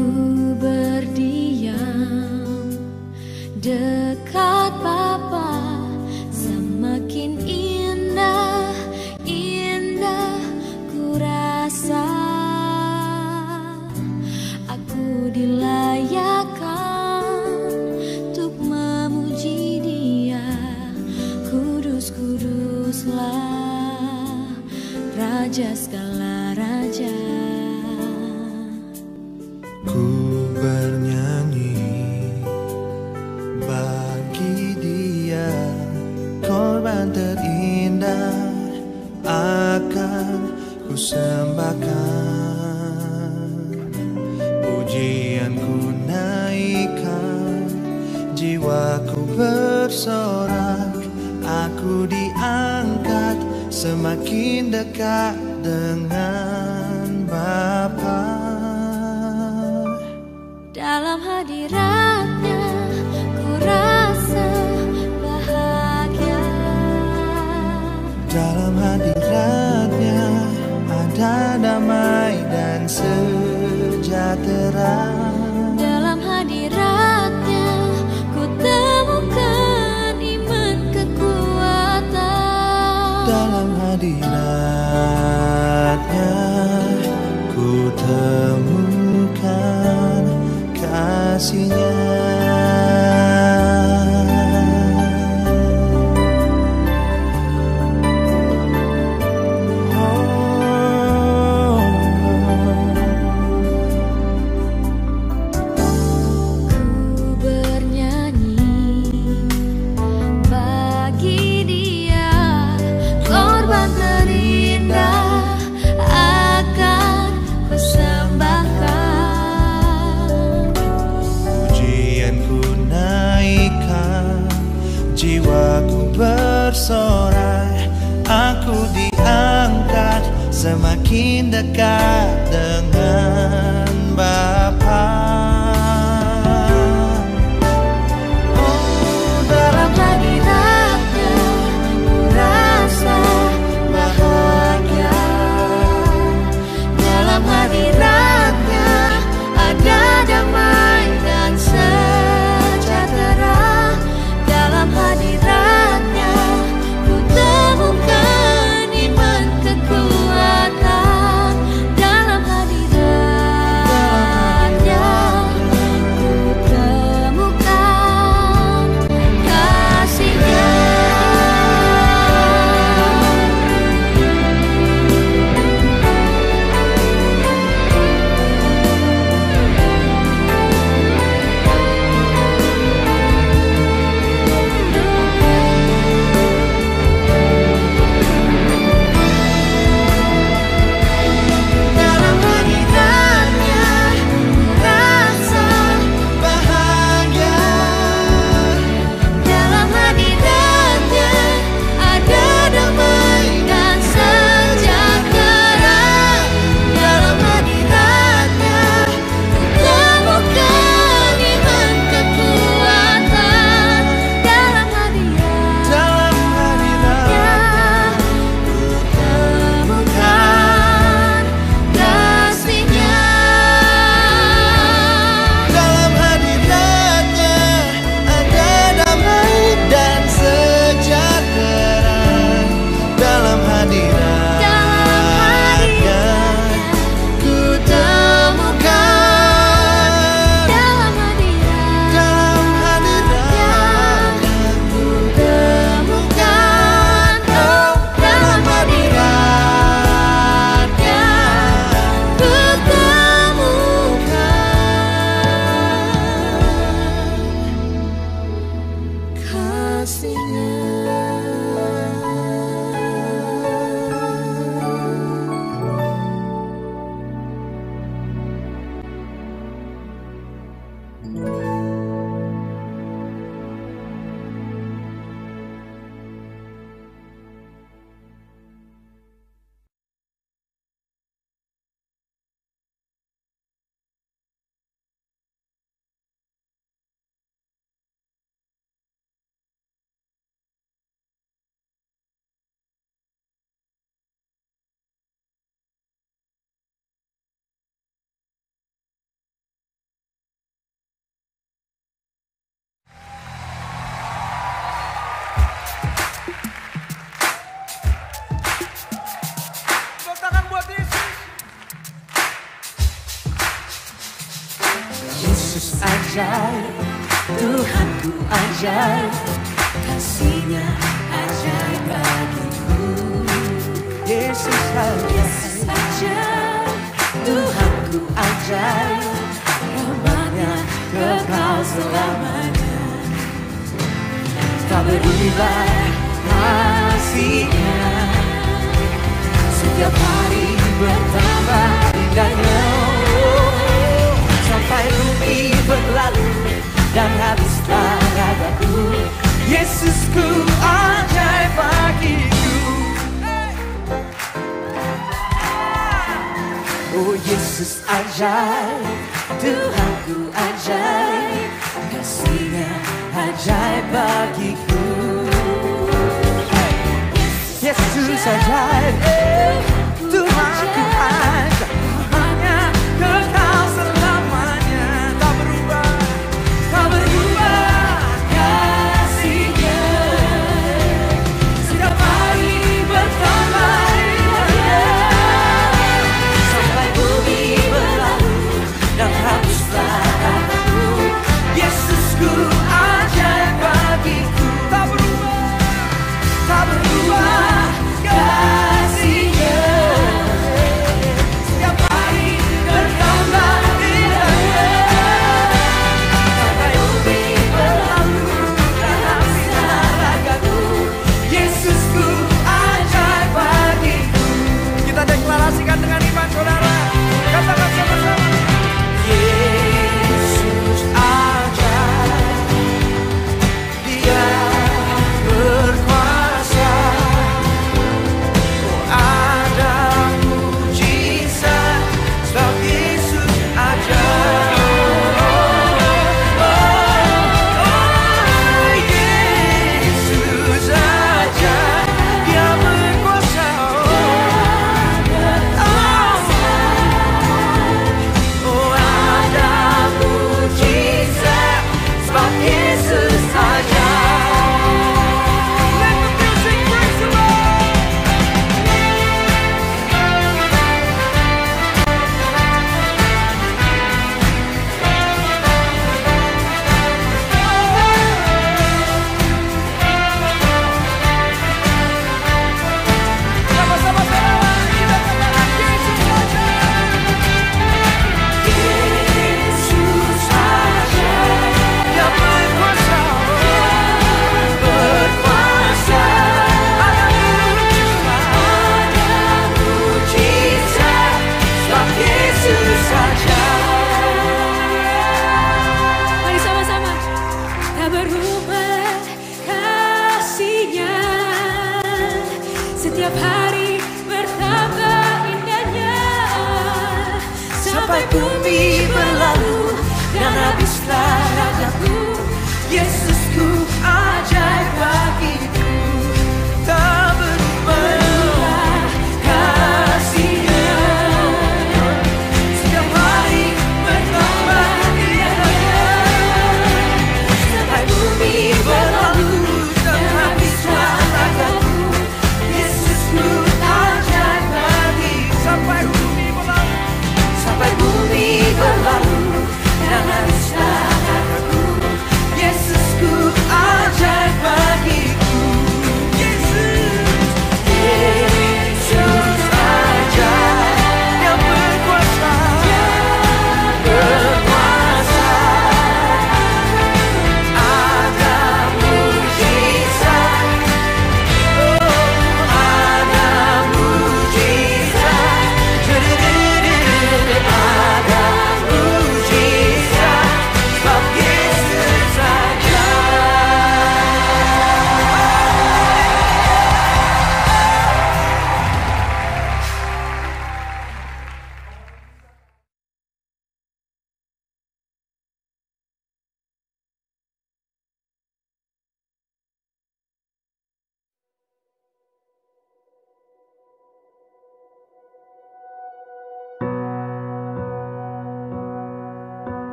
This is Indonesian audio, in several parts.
Ku berdiam dekat Bapa, semakin indah, indah ku rasa. Aku dilayakkan untuk memuji Dia. Kudus, kuduslah Raja segala raja. Ku bernyanyi bagi Dia, korban terindah akan ku sembahkan. Pujianku naikkan, jiwaku bersorak, aku diangkat semakin dekat dengan Bapa. Dalam hadiratnya ku rasa bahagia. Dalam hadiratnya ada damai dan sejahtera. Dalam hadiratnya ku temukan iman kekuatan. Dalam hadiratnya ku temukan kasih-Nya. Jiwaku bersorak, aku diangkat semakin dekat dengan Bapa. Oh, dalam hadiratnya ku rasa bahagia. Dalam hadiratnya ada damai dan sejahtera. Dalam hadiratnya ku temukan iman kekuatan. Dalam hadiratnya ku temukan kasih-Nya. ajaib, Tuhanku ajaib, kasih-Nya ajaib bagiku. Yesus ajaib, Tuhanku ajaib, rahmat-Nya kekal selamanya. Tak berubah kasih-Nya, setiap hari bertambah indahnya. Sampai bumi berlalu dan habislah ragaku, Yesusku ajaib bagiku. Oh Yesus ajaib, Tuhanku ajaib, kasih-Nya ajaib bagiku. Yesus ajaib, Tuhanku ajaib, rahmat-Nya kekal selamanya. Tak berubah, tak berubah kasih-Nya, setiap hari bertambah indahnya. Sampai bumi berlalu dan habislah ragaku, Yesusku ajaib bagiku. Tak berubah, tak berubah kasih-Nya, setiap hari bertambah indahnya. Sampai bumi berlalu dan habislah ragaku, Yesusku ajaib bagiku. Kita deklarasikan dengan iman, saudara. Katakan sama-sama. Yesus ajaib, Dia berkuasa. Oh, ada mujizat sebab Yesus ajaib. Oh, Yesus ajaib, Dia berkuasa. Oh, ada mujizat sebab Yesus ajaib. Let the music praise the Lord. Sama-sama saudara, kita katakan Yesus ajaib. Yesus ajaib, Dia berkuasa, berkuasa. Ada mujizat sebab Yesus ajaib. Mari sama-sama. Tak berubah kasih-Nya, setiap hari bertambah indahnya. Sampai bumi berlalu dan habislah ragaku, Yesusku ajaib bagiku. Tak berubah kasih-Nya, setiap hari bertambah indahnya. Sampai bumi berlalu dan habislah ragaku, Yesusku ajaib bagiku. Sampai bumi berlalu, sampai bumi berlalu dan habislah ragaku, Yesusku ajaib bagiku. Yesus, Yesus ajaib, Dia berkuasa, berkuasa. Ada mujizat, oh ada mujizat. Ada mujizat sebab Yesus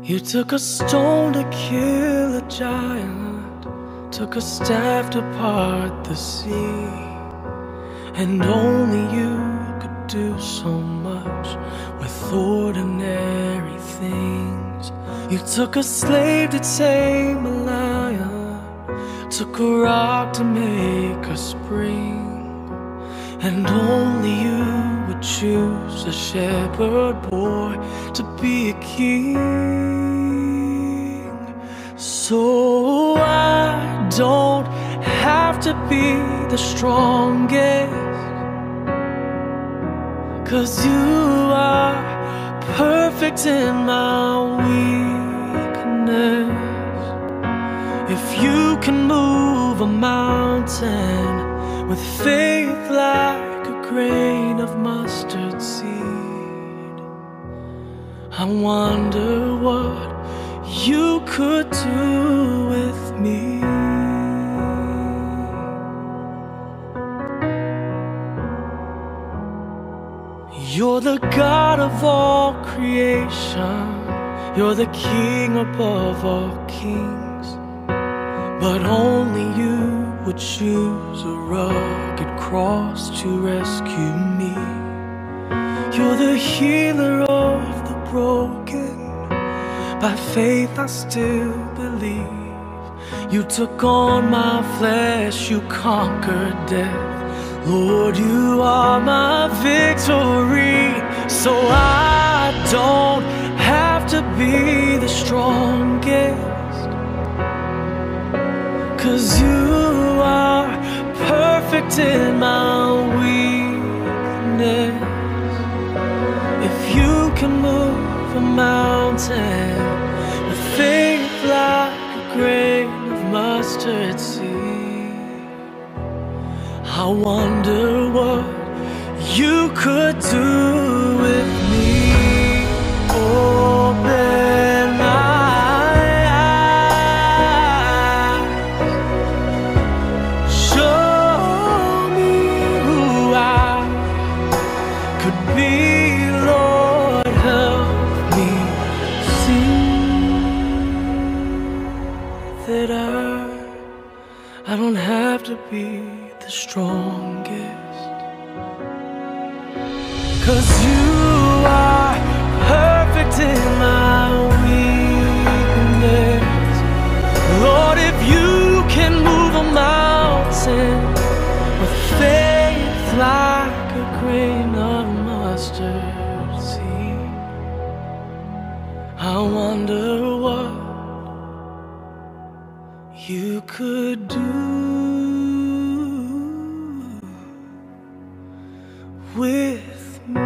You took a stone to kill a giant, took a staff to part the sea, and only you could do so much with ordinary things. You took a slave to tame a lion, took a rock to make a spring, and only you would choose a shepherd boy to be a king. So I don't have to be the strongest, 'cause you are perfect in my weakness. If you can move a mountain with faith like a grain of mustard seed, I wonder what you could do with me. You're the God of all creation, you're the King above all kings, but only you would choose a rugged cross to rescue me. You're the healer of the broken, by faith I still believe. You took on my flesh, you conquered death. Lord, you are my victory. So I don't have to be the strongest, 'cause you are perfect in my weakness. If you can move a mountain with faith like a grain of mustard seed, I wonder what you could do with me. Open my eyes, show me who I could be. Lord, help me see that I don't have to be the strongest, 'cause you are perfect in my weakness. Lord, if you can move a mountain with faith like a grain of mustard seed, I wonder what you could do with me.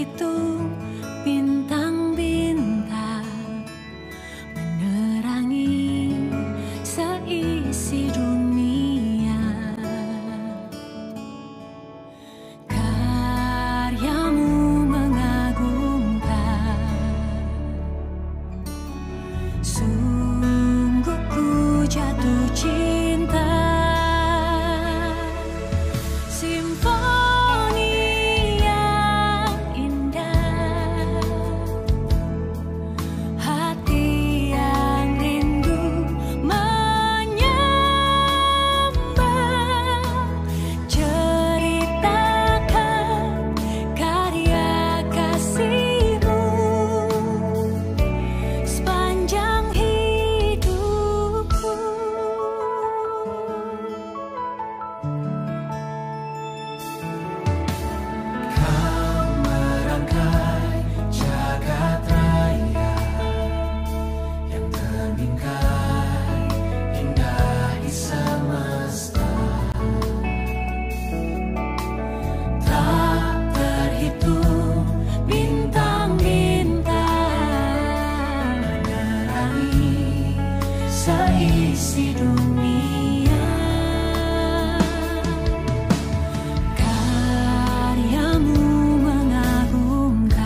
terhitung bintang-bintang menerangi seisi dunia. Karyamu mengagumkan, sungguh ku jatuh cinta. Simfoni yang indah, hati yang rindu menyembah, ceritakan karya kasih-Mu sepanjang hidupku. Kau merangkai jagat raya yang terbingkai indah di semesta. Tak terhitung bintang-bintang menerangi seisi dunia. Karyamu mengagumkan,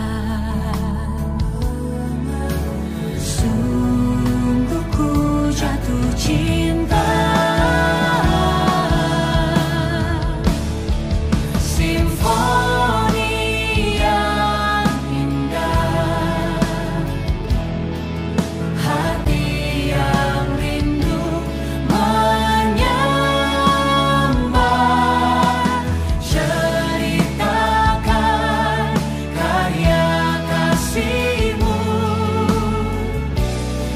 sungguh ku jatuh cinta. Simfoni yang indah, hati yang rindu menyembah, ceritakan karya kasih-Mu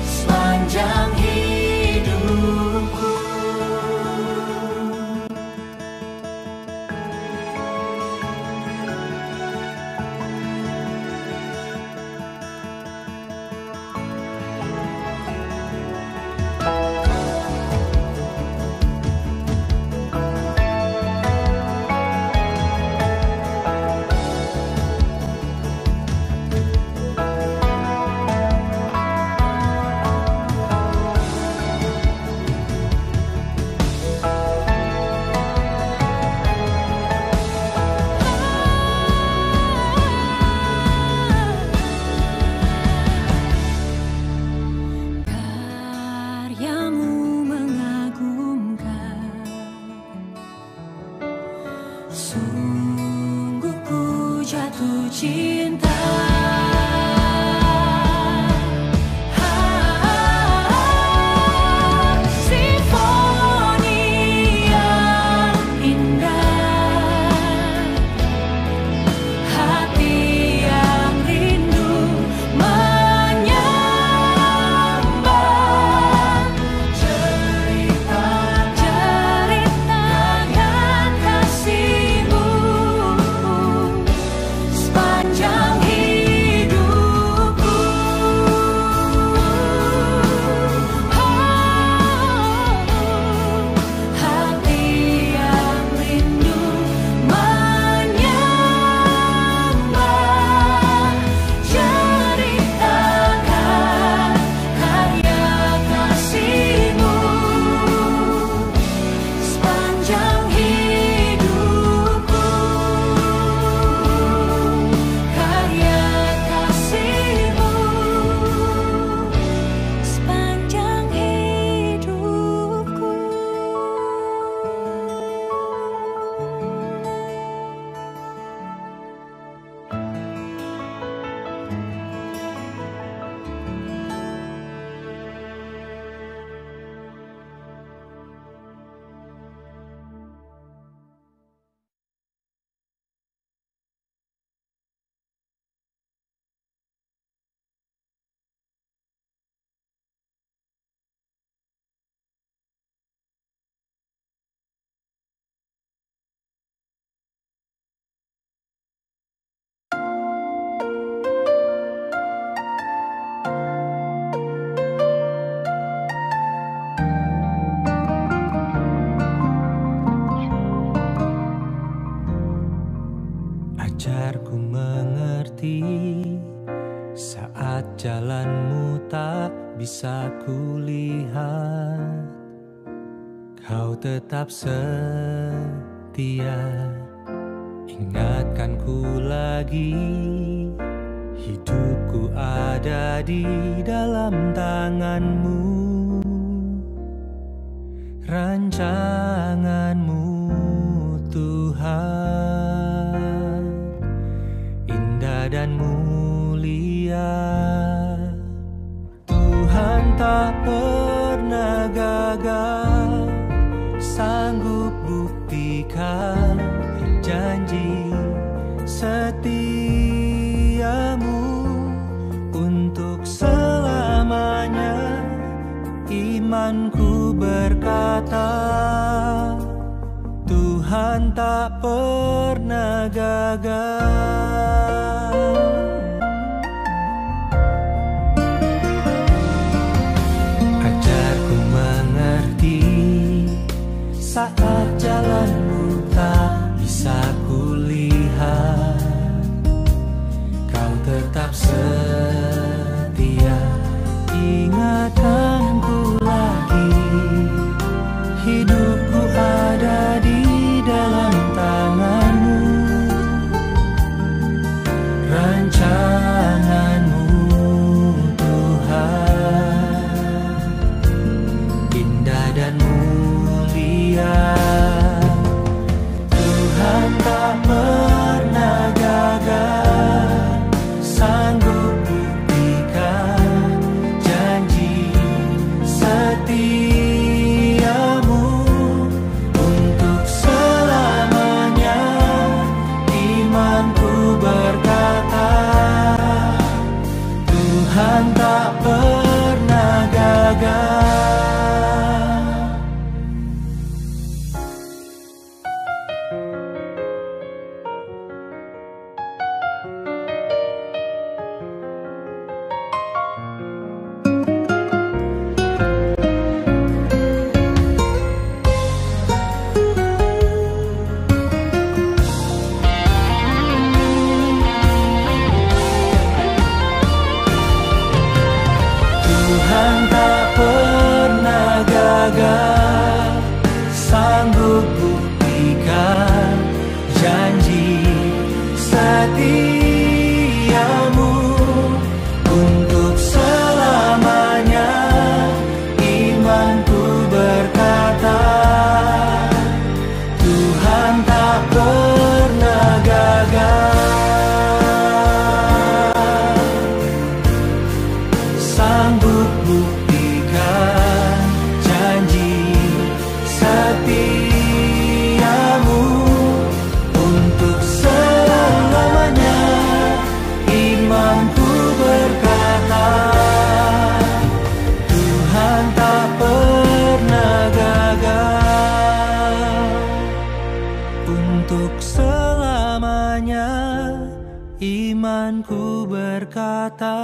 sepanjang hidupku. Karyamu mengagumkan, sungguh ku jatuh cinta. Simfoni yang indah, hati yang rindu menyembah, ceritakan kasih-Mu sepanjang hidupku. Ajarku mengerti saat jalanmu tak bisa kulihat. Kau tetap setia, ingatkanku lagi. Hidupku ada di dalam tanganmu, rancanganmu Tuhan, indah dan mulia. Tuhan tak pernah gagal, sanggup buktikan janji setiamu untuk selamanya. Imanku berkata, Tuhan tak pernah gagal. Ajarku mengerti saat jalanmu tak bisa kulihat. Kau tetap setia, ingatkanku lagi. Hidupku ada di dalam tanganmu, rancanganmu Tuhan, indah dan mulia. Tuhan tak pernah gagal, sanggup buktikan janji setiamu untuk selamanya. Imanku berkata, Tuhan tak pernah gagal. Tuhan tak pernah gagal, sanggup buktikan janji setiamu untuk selamanya. Imanku berkata, Tuhan tak pernah gagal, sanggup buktikan janji setiamu untuk selamanya. Imanku berkata, Tuhan tak pernah gagal, untuk selamanya. Imanku berkata,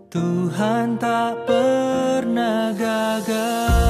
Tuhan tak pernah gagal.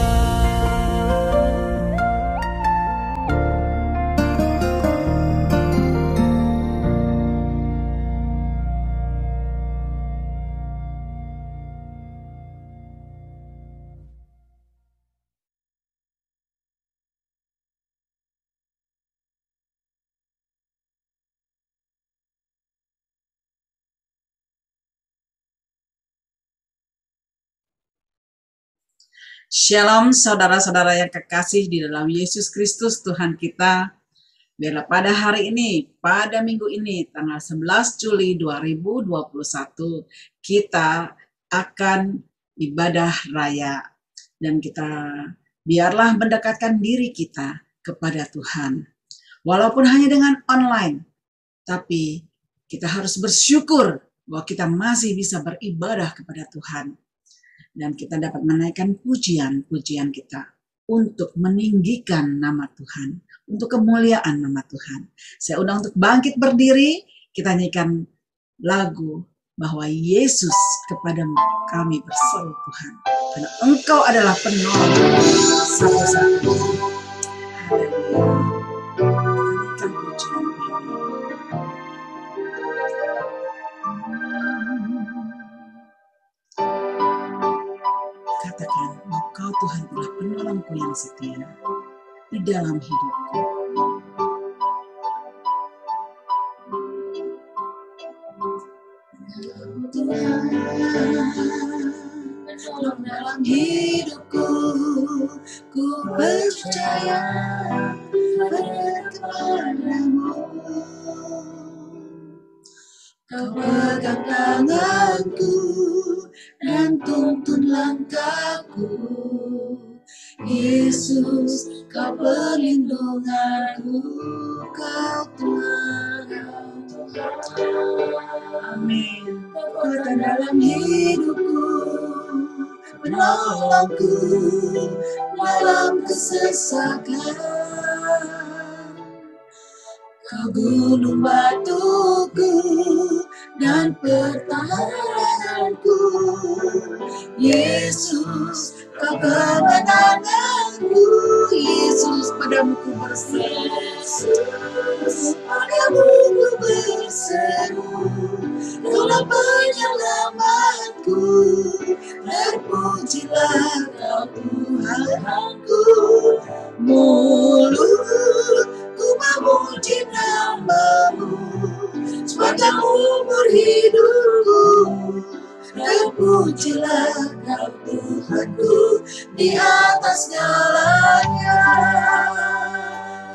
Shalom saudara-saudara yang kekasih di dalam Yesus Kristus Tuhan kita. Biarlah pada hari ini, pada minggu ini, tanggal 11 Juli 2021, kita akan ibadah raya. Dan kita biarlah mendekatkan diri kita kepada Tuhan. Walaupun hanya dengan online, tapi kita harus bersyukur bahwa kita masih bisa beribadah kepada Tuhan. Dan kita dapat menaikkan pujian-pujian kita untuk meninggikan nama Tuhan, untuk kemuliaan nama Tuhan. Saya undang untuk bangkit berdiri, kita nyanyikan lagu bahwa Yesus kepadamu kami berseru Tuhan. Karena Engkau adalah penolong satu-satunya. Haleluya. Kita nyanyikan pujian ini. Katakan, Engkau Tuhan adalah penolongku yang setia di dalam hidupku. Tuhan, menolong dalam hidupku, ku percaya kepadamu. Kau pegang tanganku dan tuntun langkahku. Yesus, kau perlindunganku, kau Tuhan. Amin. Kekuatan dalam hidupku, menolongku dalam kesesakan. Kau gunung batuku dan pertahananku. Yesus, kau kemenanganku. Yesus, padamu ku berseru. Yesus, padamu ku berseru. Kaulah penyelamatku. Terpujilah kau Tuhanku. Mulutku memuji namamu sepanjang umur hidupku. Terpujilah kau Tuhanku di atas segalanya.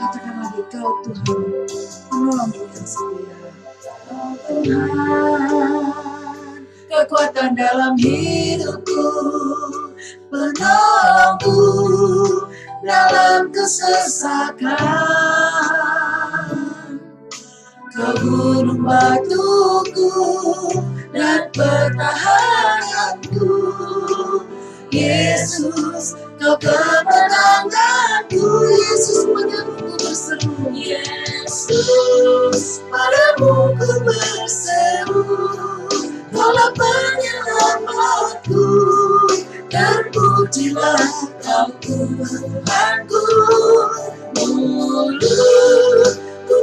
Katakan lagi, kau Tuhan, penolongku yang setia. Kau Tuhan, kekuatan dalam hidupku, penolongku dalam kesesakan. Kau gunung batuku dan pertahananku. Yesus, kau kemenanganku. Yesus, padamu ku berseru. Yesus, padamu ku berseru. Kaulah penyelamatku. Terpujilah kau Tuhanku. Mulutku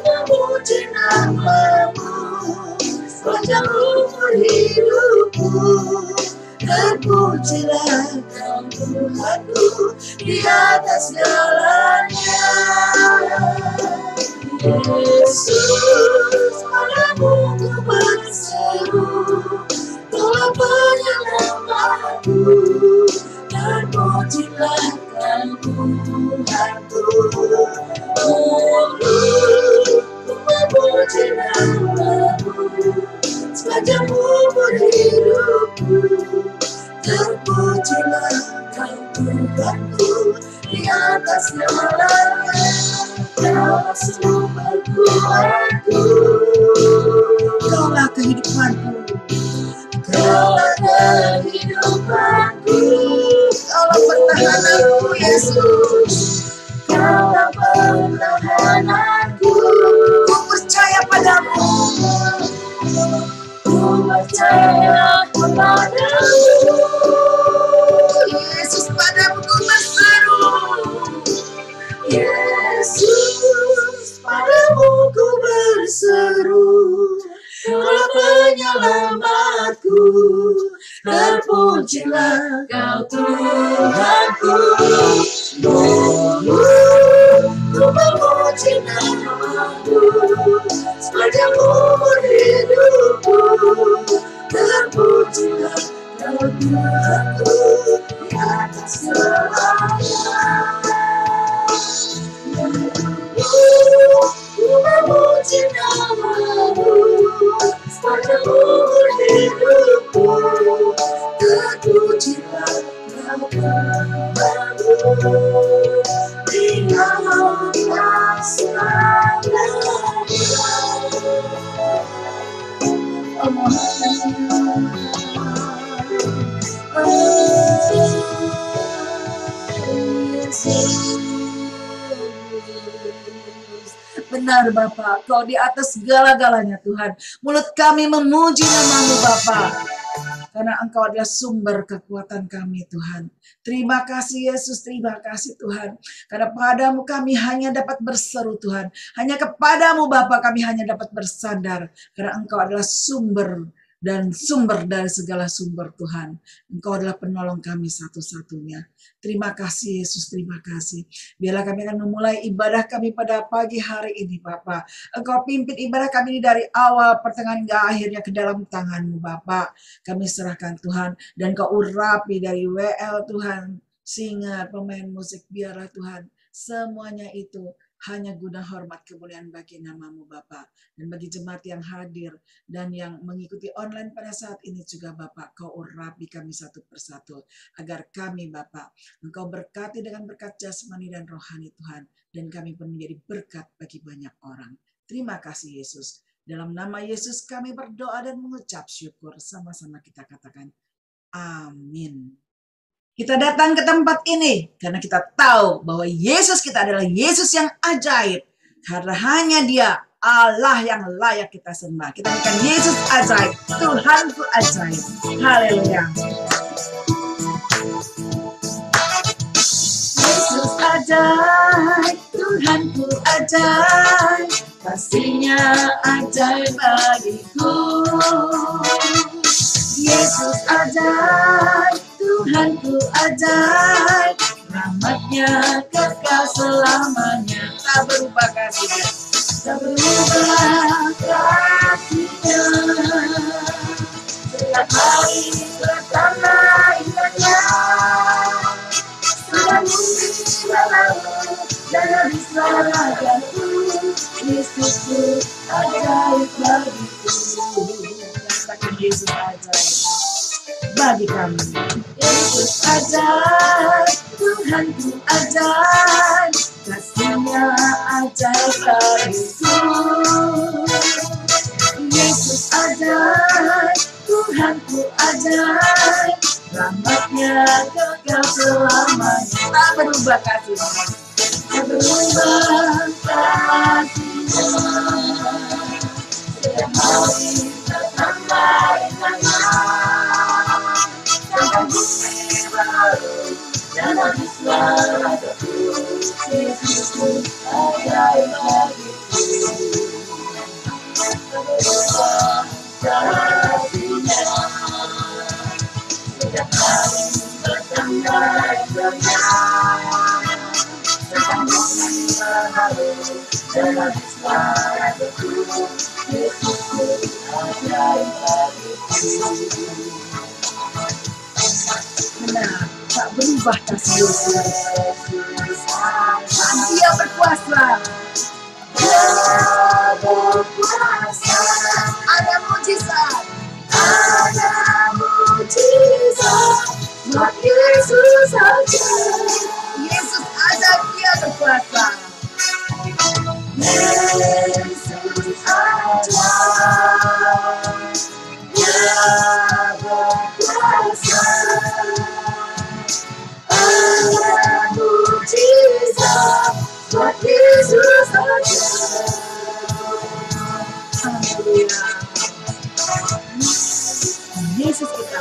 memuji namamu sepanjang umur hidupku. Terpujilah kau Tuhanku di atas segalanya. Yesus, padamu ku berseru. Kaulah penyelamatku. Terpujilah kau Tuhanku. Mulutku memuji namamu sepanjang umur hidupku. Terpujilah kau Tuhanku di atas segalanya. Kaulah sumberku, kaulah kehidupanku. Kaulah kehidupanku, kaulah pertahananku, Yesus. Kaulah pertahananku, ku percaya padamu. Ku percaya padamu. Yesus, padamu ku berseru. Yesus, padamu ku berseru. Kaulah penyelamatku. Terpujilah kau Tuhanku. Mulutku memuji namamu sepanjang umur hidupku. Terpujilah kau Tuhanku di atas segalanya. Mulutku memuji namamu sepanjang umur hidupku. Terpujilah kau Tuhanku di atas Benar Bapa, Kau di atas segala-galanya Tuhan. Mulut kami memuji namamu Bapa. karena Engkau adalah sumber kekuatan kami Tuhan. Terima kasih Yesus, terima kasih Tuhan. Karena padamu kami hanya dapat berseru Tuhan. Hanya kepadamu Bapa kami hanya dapat bersandar. Karena Engkau adalah sumber dan sumber dari segala sumber Tuhan. Engkau adalah penolong kami satu-satunya. Terima kasih Yesus, terima kasih. Biarlah kami akan memulai ibadah kami pada pagi hari ini Bapa. Engkau pimpin ibadah kami ini dari awal, pertengahan hingga akhirnya ke dalam tangan-Mu Bapa. Kami serahkan Tuhan dan Kau urapi dari WL Tuhan, singer, pemain musik, biarlah Tuhan semuanya itu hanya guna hormat kemuliaan bagi nama-Mu Bapa. Dan bagi jemaat yang hadir dan yang mengikuti online pada saat ini juga Bapa, Kau urapi kami satu persatu. Agar kami Bapa, Engkau berkati dengan berkat jasmani dan rohani Tuhan. Dan kami pun menjadi berkat bagi banyak orang. Terima kasih Yesus. Dalam nama Yesus kami berdoa dan mengucap syukur. Sama-sama kita katakan amin. Kita datang ke tempat ini karena kita tahu bahwa Yesus kita adalah Yesus yang ajaib. Karena hanya Dia Allah yang layak kita sembah. Kita bukan Yesus ajaib, Tuhanku ajaib. Haleluya. Yesus ajaib, Tuhanku ajaib. Pastinya ajaib bagiku. Yesus ajaib, Tuhanku ajaib, rahmat-Nya kekal selamanya, tak berubah kasih-Nya, tak berubah kasih-Nya. Setiap hari bertambah indahnya, sudah mungkin berlalu dan habislah ragaku, Yesusku ajaib bagiku. Katakan Yesus ajaib bagi kami. Yesus ajaib, Tuhanku ajaib, kasih-Nya ajaib bagiku. Yesus ajaib, Tuhanku ajaib, rahmat-Nya kekal selamanya, tak berubah kasih-Nya, tak berubah kasih-Nya. Setiap hari bertambah indahnya, sampai bumi berlalu dan habislah ragaku, Yesusku ajaib bagiku. Tak berubah kasih-Nya, setiap hari bertambah indahnya, sampai bumi berlalu dan habislah ragaku, Yesusku ajaib bagiku. Benar, tak berubah kasih Yesus. Dia berkuasa. Dia berkuasa. Ada mujizat. Ada mujizat. Buat Yesus aja. Yesus aja, Dia berkuasa. Yesus aja. Dia berkuasa. Ada mujizat buat Yesus aja. Haleluya. Yesus kita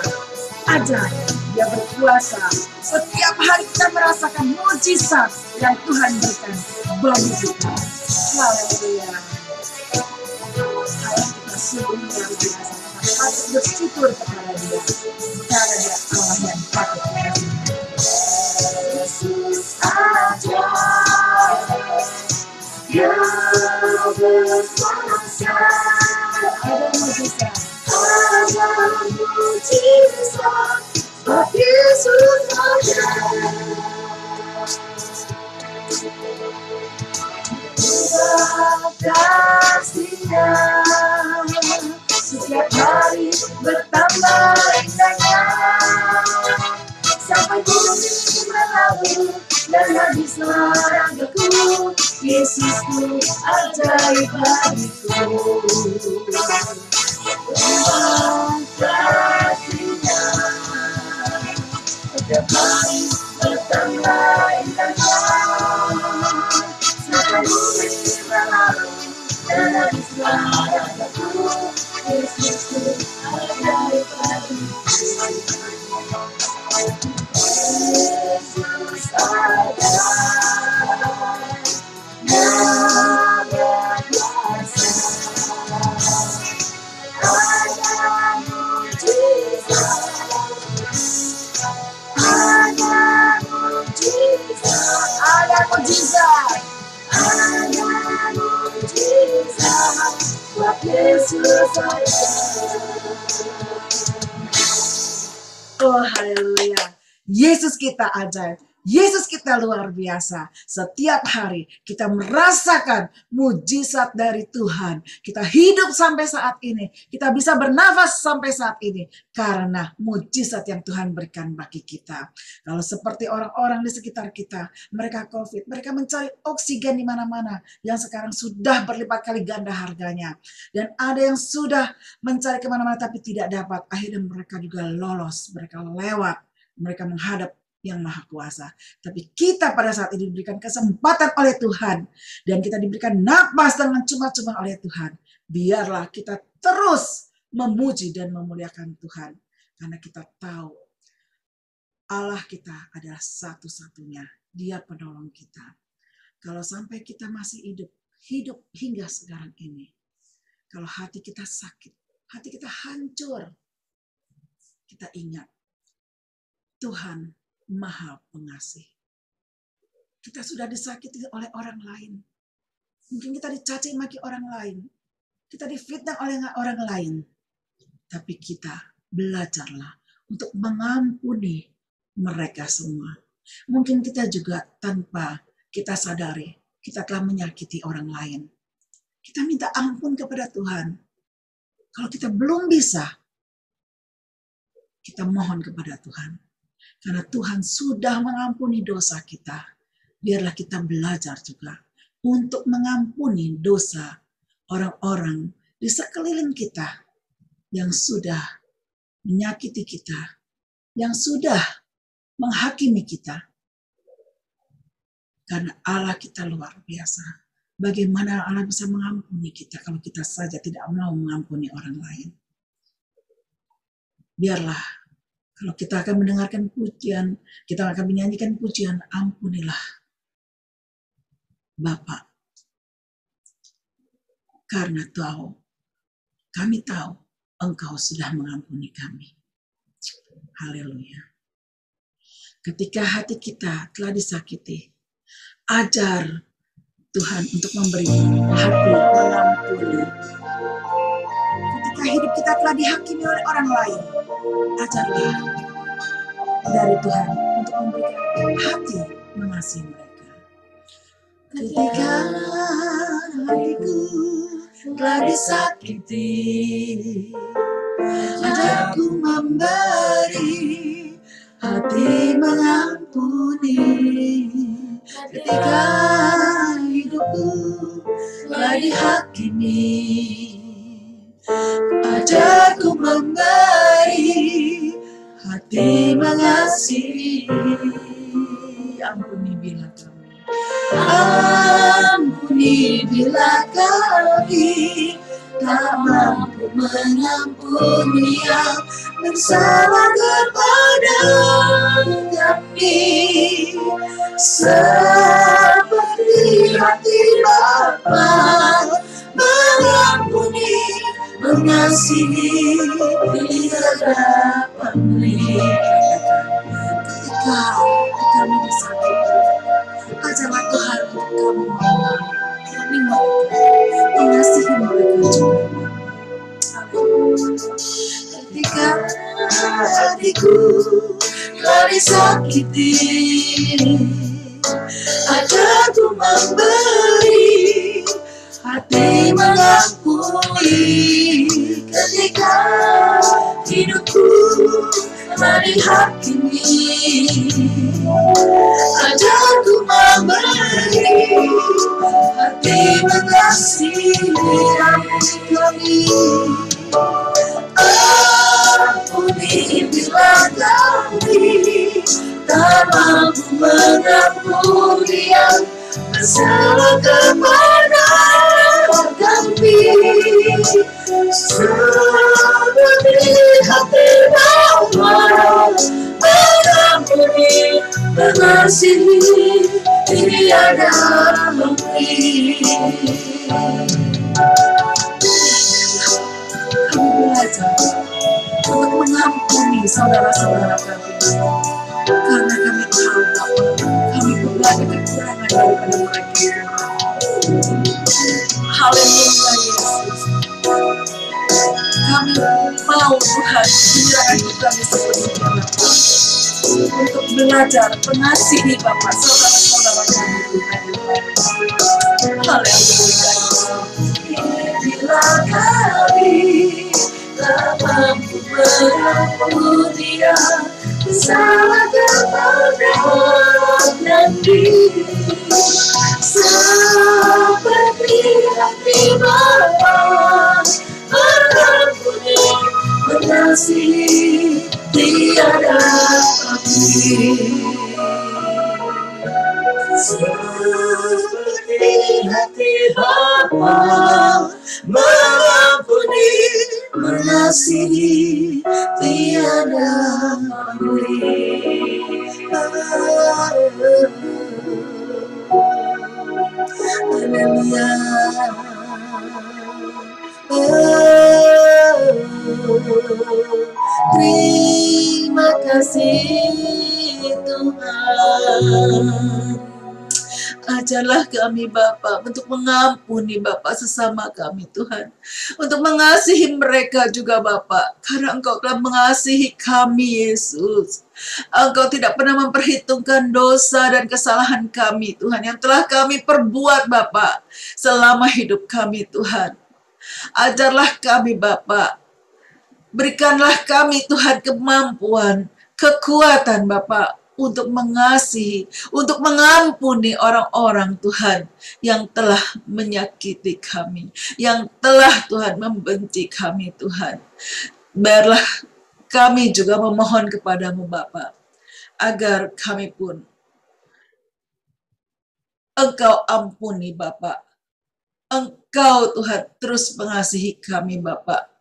ajaib, Dia berkuasa. Setiap hari kita merasakan mujizat yang Tuhan berikan bagi kita. Haleluya. Kalau kita sungguh luar biasa, kita patut bersyukur kepada Dia, karena Dia Allah yang patut kita sembah. Yesus aja, Dia berkuasa. Ada mujizat, ada mujizat buat Yesus aja. Kasih-Nya setiap hari bertambah indahnya, sampai bumi berlalu dan habislah ragaku, Yesusku ajaib bagiku. Kasih-Nya setiap hari bertambah indahnya, sampai bumi berlalu dan habislah ragaku, Yesusku ajaib bagiku. Yesus saja. Oh haleluya. Yesus kita ajaib. Yesus kita luar biasa. Setiap hari kita merasakan mujizat dari Tuhan. Kita hidup sampai saat ini. Kita bisa bernafas sampai saat ini. Karena mujizat yang Tuhan berikan bagi kita. Kalau seperti orang-orang di sekitar kita. Mereka COVID. Mereka mencari oksigen di mana-mana. Yang sekarang sudah berlipat kali ganda harganya. Dan ada yang sudah mencari kemana-mana tapi tidak dapat. Akhirnya mereka juga lolos. Mereka lewat. Mereka menghadap yang maha kuasa. Tapi kita pada saat ini diberikan kesempatan oleh Tuhan. Dan kita diberikan nafas dengan cuma-cuma oleh Tuhan. Biarlah kita terus memuji dan memuliakan Tuhan. Karena kita tahu Allah kita adalah satu-satunya. Dia penolong kita. Kalau sampai kita masih hidup hingga sekarang ini. Kalau hati kita sakit, hati kita hancur. Kita ingat Tuhan Maha Pengasih. Kita sudah disakiti oleh orang lain. Mungkin kita dicaci maki orang lain. Kita difitnah oleh orang lain. Tapi kita belajarlah untuk mengampuni mereka semua. Mungkin kita juga tanpa kita sadari, kita telah menyakiti orang lain. Kita minta ampun kepada Tuhan. Kalau kita belum bisa, kita mohon kepada Tuhan. Karena Tuhan sudah mengampuni dosa kita. Biarlah kita belajar juga untuk mengampuni dosa orang-orang di sekeliling kita yang sudah menyakiti kita, yang sudah menghakimi kita. Karena Allah kita luar biasa. Bagaimana Allah bisa mengampuni kita kalau kita saja tidak mau mengampuni orang lain. Biarlah kalau kita akan mendengarkan pujian, kita akan menyanyikan pujian, ampunilah Bapa. Karena kami tahu Engkau sudah mengampuni kami. Haleluya. Ketika hati kita telah disakiti, ajar Tuhan untuk memberi hati mengampuni. Ketika hidup kita telah dihakimi oleh orang lain, ajarlah dari Tuhan untuk memberikan hati mengasihi mereka. Ketika hatiku telah disakiti, ajarku memberi hati mengampuni. Ketika hidupku telah dihakimi, ajarku memberi hati mengasihi. Ampuni bila kami, ampuni bila kami tak mampu mengampuni yang bersalah kepada kami, seperti hati Bapa mengampuni, mengasihi tidak pamrih. Ketika kami disakiti, ajarlah Tuhan untuk kami mengasihi mereka juga. Ketika hatiku telah disakiti, ajarku memberi hati mengampuni. Ketika hidupku telah dihakimi, ajarku memberi hati mengasihi. Ampuni kami, ampuni bila kami tak mampu mengampuni yang bersalah kepada kami, seperti hati Bapa mengampuni, mengasihi tiada pamrih. Kami belajar untuk mengampuni saudara-saudara kami, karena kami tahu bahwa kami berbagai kekurangan daripada mereka. Haleluya Yesus. Kami mau Tuhan menyerahkan hidup kami sepenuhnya Bapa, untuk belajar mengasihi Bapa saudara-saudara kami Tuhan. Haleluya. Bila kami tak mampu mengampuni salah kepada diri, seperti hati Bapa mengampuni, mengasihi tiada pamrih. Seperti hati Bapa mengampuni, mengasihi tiada pamrih. Haleluya. Terima kasih Tuhan. Ajarlah kami Bapa untuk mengampuni Bapa sesama kami Tuhan. Untuk mengasihi mereka juga Bapa. Karena Engkau telah mengasihi kami Yesus. Engkau tidak pernah memperhitungkan dosa dan kesalahan kami Tuhan. Yang telah kami perbuat Bapa selama hidup kami Tuhan. Ajarlah kami Bapa. Berikanlah kami Tuhan kemampuan, kekuatan Bapa untuk mengasihi, untuk mengampuni orang-orang Tuhan yang telah menyakiti kami, yang telah Tuhan membenci kami Tuhan. Biarlah kami juga memohon kepadamu Bapa, agar kami pun Engkau ampuni Bapa. Engkau Tuhan terus mengasihi kami Bapa.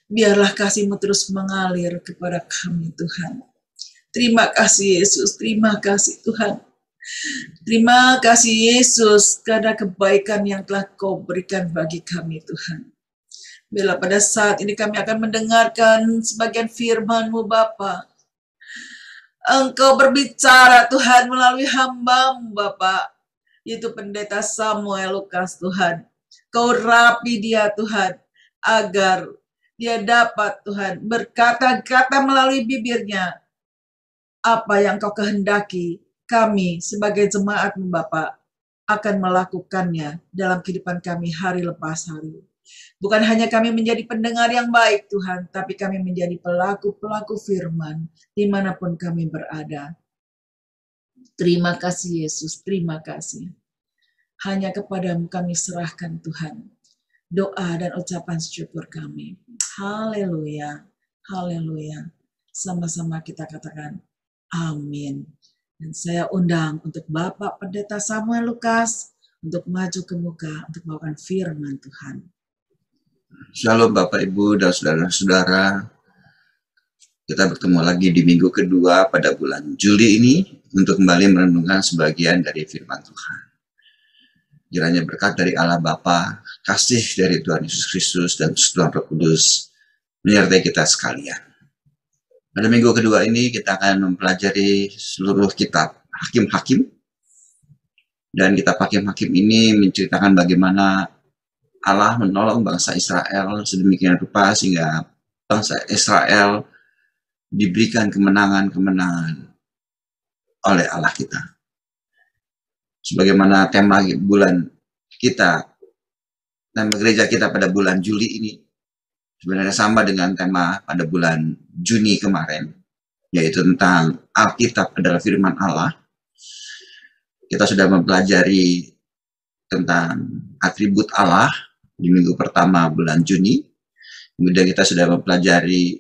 Biarlah kasih-Mu terus mengalir kepada kami Tuhan. Terima kasih Yesus, terima kasih Tuhan. Terima kasih Yesus karena kebaikan yang telah Kau berikan bagi kami Tuhan. Bila pada saat ini kami akan mendengarkan sebagian firman-Mu Bapa. Engkau berbicara Tuhan melalui hamba-Mu Bapa, yaitu Pendeta Samuel Lukas Tuhan. Kau rapi dia Tuhan, agar dia dapat Tuhan berkata-kata melalui bibirnya apa yang Kau kehendaki kami sebagai jemaat-Mu Bapa akan melakukannya dalam kehidupan kami hari lepas hari. Bukan hanya kami menjadi pendengar yang baik Tuhan, tapi kami menjadi pelaku-pelaku firman dimanapun kami berada. Terima kasih Yesus, terima kasih. Hanya kepadamu kami serahkan Tuhan doa dan ucapan syukur kami. Haleluya, haleluya. Sama-sama kita katakan amin. Dan saya undang untuk Bapak Pendeta Samuel Lukas untuk maju ke muka untuk membawakan firman Tuhan. Shalom Bapak Ibu dan saudara-saudara. Kita bertemu lagi di minggu kedua pada bulan Juli ini untuk kembali merenungkan sebagian dari firman Tuhan. Kiranya berkat dari Allah Bapa, kasih dari Tuhan Yesus Kristus dan Tuhan Roh Kudus menyertai kita sekalian. Pada minggu kedua ini kita akan mempelajari seluruh kitab Hakim-Hakim. Dan kitab Hakim-Hakim ini menceritakan bagaimana Allah menolong bangsa Israel sedemikian rupa sehingga bangsa Israel diberikan kemenangan-kemenangan oleh Allah kita. Sebagaimana tema bulan kita, tema gereja kita pada bulan Juli ini, sebenarnya sama dengan tema pada bulan Juni kemarin, yaitu tentang Alkitab adalah firman Allah. Kita sudah mempelajari tentang atribut Allah di minggu pertama bulan Juni. Kemudian kita sudah mempelajari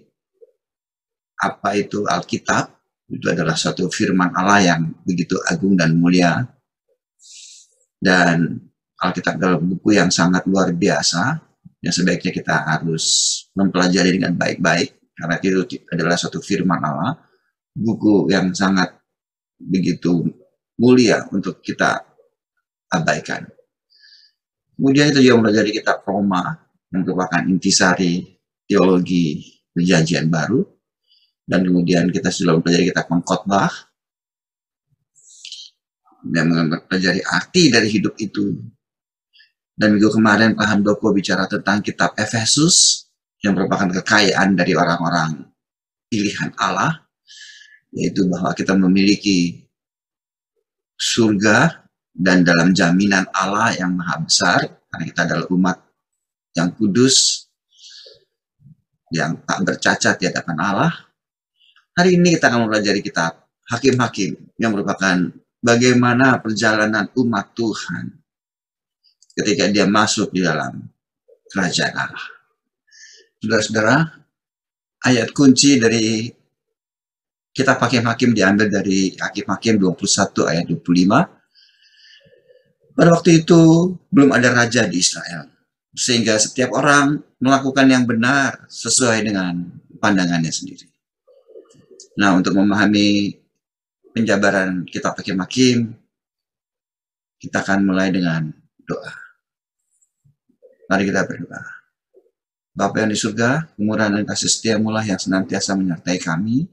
apa itu Alkitab. Itu adalah suatu firman Allah yang begitu agung dan mulia. Dan Alkitab adalah buku yang sangat luar biasa, yang sebaiknya kita harus mempelajari dengan baik-baik, karena itu adalah suatu firman Allah, buku yang sangat begitu mulia untuk kita abaikan. Kemudian itu juga mempelajari kitab Roma, yang merupakan intisari teologi Perjanjian Baru, dan kemudian kita sudah mempelajari kitab Pengkhotbah, dan mempelajari arti dari hidup itu. Dan minggu kemarin Pak Handoko bicara tentang kitab Efesus yang merupakan kekayaan dari orang-orang pilihan Allah, yaitu bahwa kita memiliki surga dan dalam jaminan Allah yang maha besar, karena kita adalah umat yang kudus, yang tak bercacat di hadapan Allah. Hari ini kita akan mempelajari kitab Hakim-Hakim yang merupakan bagaimana perjalanan umat Tuhan ketika dia masuk di dalam kerajaan Allah. Saudara-saudara, ayat kunci dari kitab Hakim-Hakim diambil dari Hakim-Hakim 21 ayat 25. Pada waktu itu belum ada raja di Israel, sehingga setiap orang melakukan yang benar sesuai dengan pandangannya sendiri. Nah, untuk memahami penjabaran kitab Hakim-Hakim, kita akan mulai dengan doa. Mari kita berdoa. Bapa yang di surga, kemurahan dan kasih setiamu-lah yang senantiasa menyertai kami.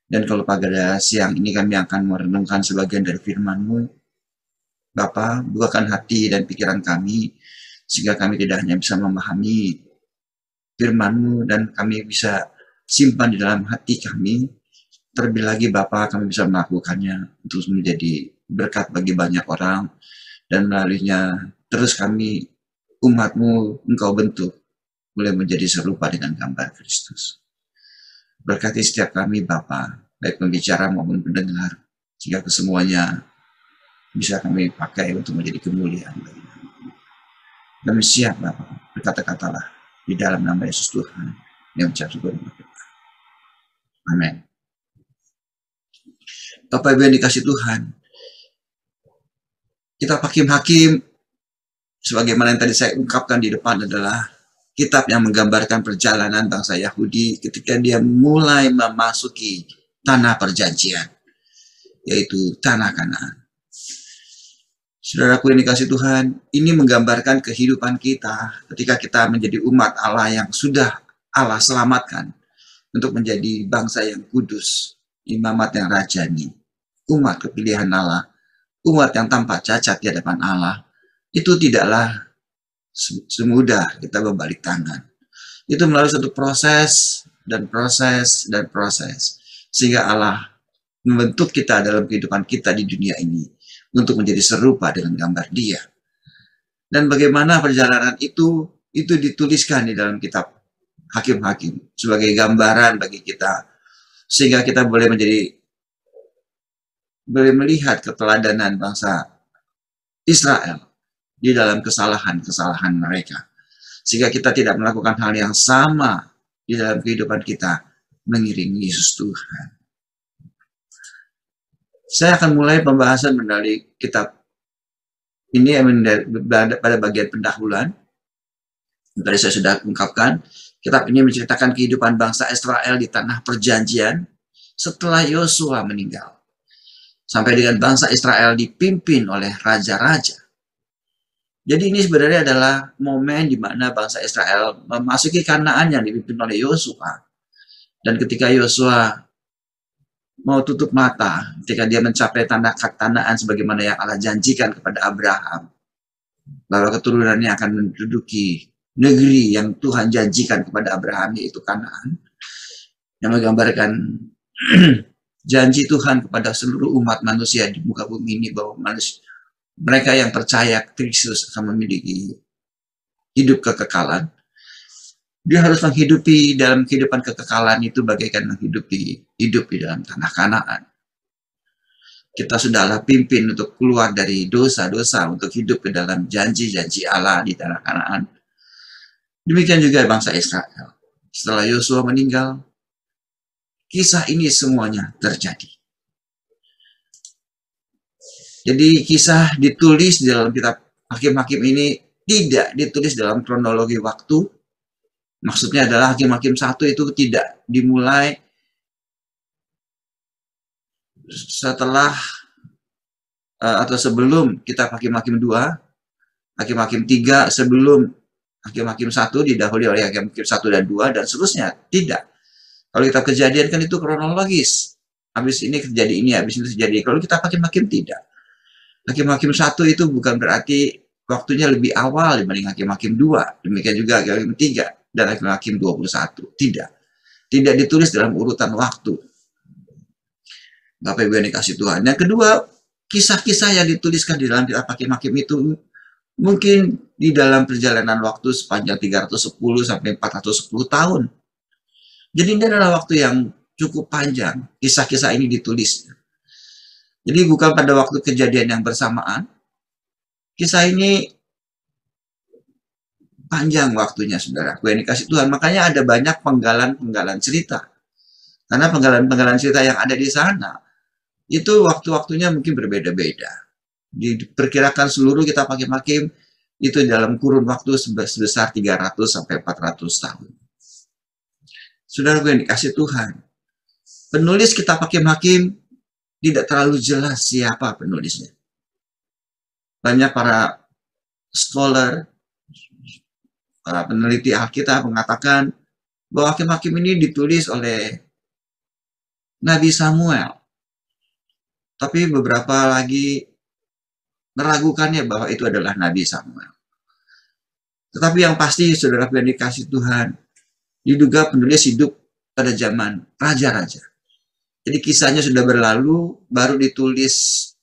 Dan kalau pada siang ini kami akan merenungkan sebagian dari firman-Mu, Bapa, bukakan hati dan pikiran kami, sehingga kami tidak hanya bisa memahami firman-Mu dan kami bisa simpan di dalam hati kami. Terlebih lagi Bapa, kami bisa melakukannya untuk menjadi berkat bagi banyak orang, dan melaluinya terus kami, umat-Mu, Engkau bentuk, boleh menjadi serupa dengan gambar Kristus. Berkati setiap kami Bapa, baik pembicara maupun pendengar, sehingga kesemuanya bisa kami pakai untuk menjadi kemuliaan bagi nama. Kami siap Bapa, berkata-katalah di dalam nama Yesus Tuhan yang ucap syukur dan berdoa. Amin. Bapak Ibu yang dikasih Tuhan, kitab Hakim-Hakim sebagaimana yang tadi saya ungkapkan di depan adalah kitab yang menggambarkan perjalanan bangsa Yahudi ketika dia mulai memasuki tanah perjanjian, yaitu tanah Kanaan. Saudaraku yang dikasih Tuhan, ini menggambarkan kehidupan kita ketika kita menjadi umat Allah yang sudah Allah selamatkan untuk menjadi bangsa yang kudus, imamat yang rajani, umat kepilihan Allah, umat yang tanpa cacat di hadapan Allah. Itu tidaklah semudah kita berbalik tangan. Itu melalui satu proses dan proses dan proses, sehingga Allah membentuk kita dalam kehidupan kita di dunia ini untuk menjadi serupa dengan gambar Dia. Dan bagaimana perjalanan itu dituliskan di dalam kitab Hakim-Hakim sebagai gambaran bagi kita, sehingga kita boleh melihat keteladanan bangsa Israel di dalam kesalahan-kesalahan mereka, sehingga kita tidak melakukan hal yang sama di dalam kehidupan kita mengiringi Yesus Tuhan. Saya akan mulai pembahasan dari kitab ini pada bagian pendahuluan. Tadi saya sudah ungkapkan, kitab ini menceritakan kehidupan bangsa Israel di tanah perjanjian setelah Yosua meninggal, sampai dengan bangsa Israel dipimpin oleh raja-raja. Jadi ini sebenarnya adalah momen di mana bangsa Israel memasuki Kanaan yang dipimpin oleh Yosua. Dan ketika Yosua mau tutup mata, ketika dia mencapai tanah Kanaan sebagaimana yang Allah janjikan kepada Abraham, bahwa keturunannya akan menduduki negeri yang Tuhan janjikan kepada Abraham, yaitu Kanaan, yang menggambarkan janji Tuhan kepada seluruh umat manusia di muka bumi ini, bahwa mereka yang percaya Kristus akan memiliki hidup kekekalan. Dia harus menghidupi dalam kehidupan kekekalan itu bagaikan menghidupi hidup di dalam tanah Kanaan. Kita sudahlah pimpin untuk keluar dari dosa-dosa, untuk hidup ke dalam janji-janji Allah di tanah Kanaan. Demikian juga bangsa Israel. Setelah Yosua meninggal, kisah ini semuanya terjadi. Jadi kisah ditulis di dalam kitab Hakim-Hakim ini tidak ditulis dalam kronologi waktu. Maksudnya adalah Hakim-Hakim 1 itu tidak dimulai setelah atau sebelum kitab Hakim-Hakim 2, Hakim-Hakim 3 sebelum Hakim-Hakim 1, didahului oleh Hakim-Hakim 1 dan 2, dan seterusnya. Tidak. Kalau kitab Kejadian kan itu kronologis. Habis ini terjadi ini, habis itu terjadi. Kalau kitab Hakim-Hakim tidak. Hakim-Hakim 1 itu bukan berarti waktunya lebih awal dibanding Hakim-Hakim 2, demikian juga Hakim 3 dan Hakim 21. Tidak ditulis dalam urutan waktu. Bapak Ibu yang dikasih Tuhan. Yang kedua, kisah-kisah yang dituliskan di dalam kitab Hakim-Hakim itu mungkin di dalam perjalanan waktu sepanjang 310 sampai 410 tahun. Jadi ini adalah waktu yang cukup panjang kisah-kisah ini ditulis. Jadi bukan pada waktu kejadian yang bersamaan. Kisah ini panjang waktunya, saudara. Yang dikasih Tuhan. Makanya ada banyak penggalan-penggalan cerita. Karena penggalan-penggalan cerita yang ada di sana, itu waktu-waktunya mungkin berbeda-beda. Diperkirakan seluruh kitab Hakim-Hakim itu dalam kurun waktu sebesar 300 sampai 400 tahun. Saudara yang dikasih Tuhan. Penulis kitab Hakim-Hakim tidak terlalu jelas siapa penulisnya. Banyak para scholar, para peneliti Alkitab mengatakan bahwa Hakim-Hakim ini ditulis oleh Nabi Samuel. Tapi beberapa lagi meragukannya bahwa itu adalah Nabi Samuel. Tetapi yang pasti, saudara yang dikasih Tuhan, diduga penulis hidup pada zaman raja-raja. Jadi kisahnya sudah berlalu, baru ditulis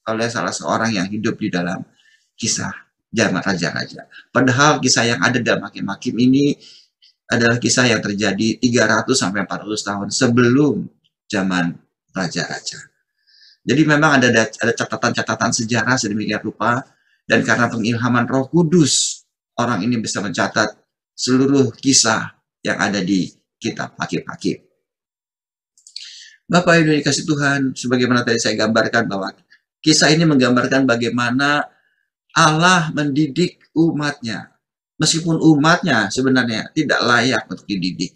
oleh salah seorang yang hidup di dalam kisah zaman raja-raja. Padahal kisah yang ada dalam Hakim-Hakim ini adalah kisah yang terjadi 300 sampai 400 tahun sebelum zaman raja-raja. Jadi memang ada catatan-catatan sejarah sedemikian rupa, dan karena pengilhaman Roh Kudus, orang ini bisa mencatat seluruh kisah yang ada di kitab Hakim-Hakim. Bapak Ibu dikasih Tuhan, sebagaimana tadi saya gambarkan bahwa kisah ini menggambarkan bagaimana Allah mendidik umatnya. Meskipun umatnya sebenarnya tidak layak untuk dididik.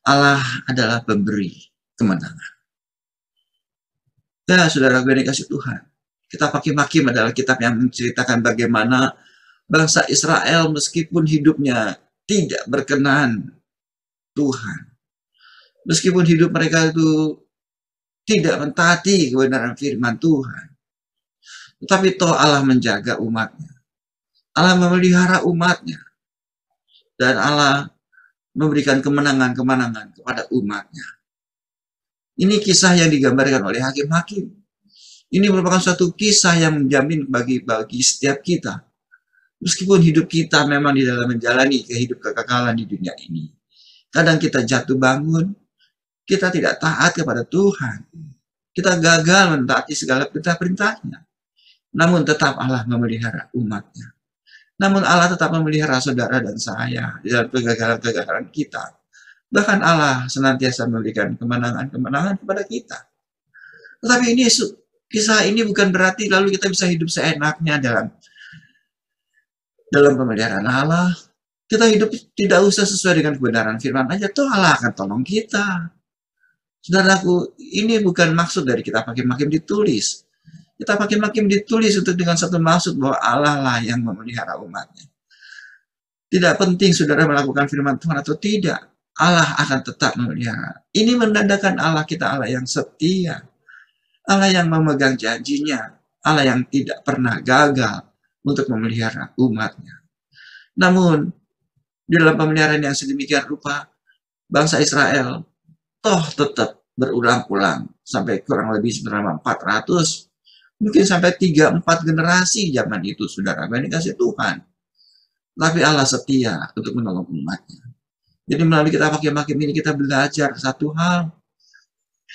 Allah adalah pemberi kemenangan. Ya, saudara gue dikasih Tuhan. Kitab Hakim-Hakim adalah kitab yang menceritakan bagaimana bangsa Israel meskipun hidupnya tidak berkenan Tuhan. Meskipun hidup mereka itu tidak mentaati kebenaran firman Tuhan. Tetapi toh Allah menjaga umatnya. Allah memelihara umatnya. Dan Allah memberikan kemenangan-kemenangan kepada umatnya. Ini kisah yang digambarkan oleh Hakim-Hakim. Ini merupakan suatu kisah yang menjamin bagi setiap kita. Meskipun hidup kita memang di dalam menjalani kehidupan kekekalan di dunia ini. Kadang kita jatuh bangun, kita tidak taat kepada Tuhan. Kita gagal mentaati segala perintah-perintahnya. Namun tetap Allah memelihara umatnya. Namun Allah tetap memelihara saudara dan saya di dalam kegagalan-kegagalan kita. Bahkan Allah senantiasa memberikan kemenangan-kemenangan kepada kita. Tetapi ini kisah ini bukan berarti lalu kita bisa hidup seenaknya dalam pemeliharaan Allah. Kita hidup tidak usah sesuai dengan kebenaran firman aja, toh Allah akan tolong kita. Saudaraku, ini bukan maksud dari kitab Hakim-Hakim ditulis. Kitab Hakim-Hakim ditulis untuk dengan satu maksud bahwa Allah lah yang memelihara umatnya. Tidak penting saudara melakukan firman Tuhan atau tidak, Allah akan tetap memelihara. Ini menandakan Allah kita Allah yang setia. Allah yang memegang janjinya. Allah yang tidak pernah gagal untuk memelihara umatnya. Namun, di dalam pemeliharaan yang sedemikian rupa, bangsa Israel toh tetap berulang-ulang sampai kurang lebih selama 400, mungkin sampai 3-4 generasi zaman itu, saudara, yang dikasih Tuhan. Tapi Allah setia untuk menolong umatnya. Jadi melalui kitab Hakim-Hakim ini kita belajar satu hal.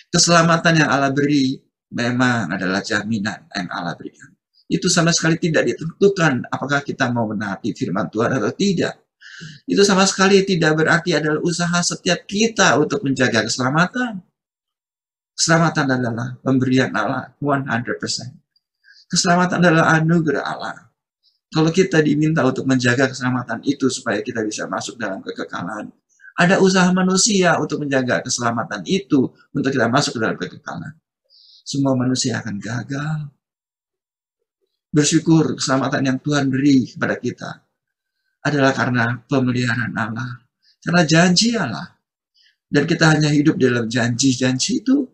Keselamatan yang Allah beri memang adalah jaminan yang Allah berikan. Itu sama sekali tidak ditentukan apakah kita mau menaati firman Tuhan atau tidak. Itu sama sekali tidak berarti adalah usaha setiap kita untuk menjaga keselamatan. Keselamatan adalah pemberian Allah 100%. Keselamatan adalah anugerah Allah. Kalau kita diminta untuk menjaga keselamatan itu supaya kita bisa masuk dalam kekekalan, ada usaha manusia untuk menjaga keselamatan itu untuk kita masuk ke dalam kekekalan. Semua manusia akan gagal. Bersyukur keselamatan yang Tuhan beri kepada kita adalah karena pemeliharaan Allah, karena janji Allah. Dan kita hanya hidup dalam janji-janji itu.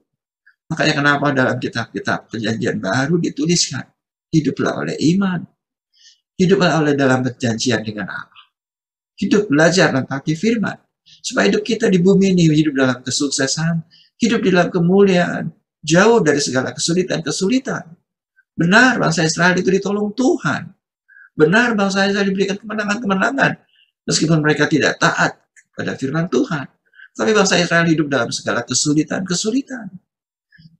Makanya kenapa dalam kitab-kitab perjanjian baru dituliskan, hiduplah oleh iman. Hiduplah oleh dalam perjanjian dengan Allah. Hidup belajar tentang firman. Supaya hidup kita di bumi ini hidup dalam kesuksesan, hidup di dalam kemuliaan, jauh dari segala kesulitan-kesulitan. Benar bangsa Israel itu ditolong Tuhan. Benar bangsa Israel diberikan kemenangan-kemenangan. Meskipun mereka tidak taat pada firman Tuhan. Tapi bangsa Israel hidup dalam segala kesulitan-kesulitan.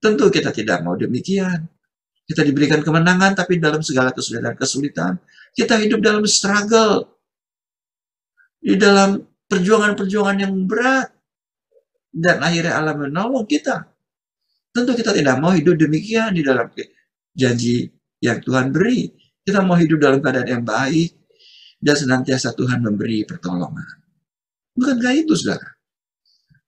Tentu kita tidak mau demikian. Kita diberikan kemenangan, tapi dalam segala kesulitan-kesulitan, kita hidup dalam struggle. Di dalam perjuangan-perjuangan yang berat. Dan akhirnya Allah menolong kita. Tentu kita tidak mau hidup demikian di dalam janji yang Tuhan beri. Kita mau hidup dalam keadaan yang baik. Dan senantiasa Tuhan memberi pertolongan. Bukankah itu, saudara?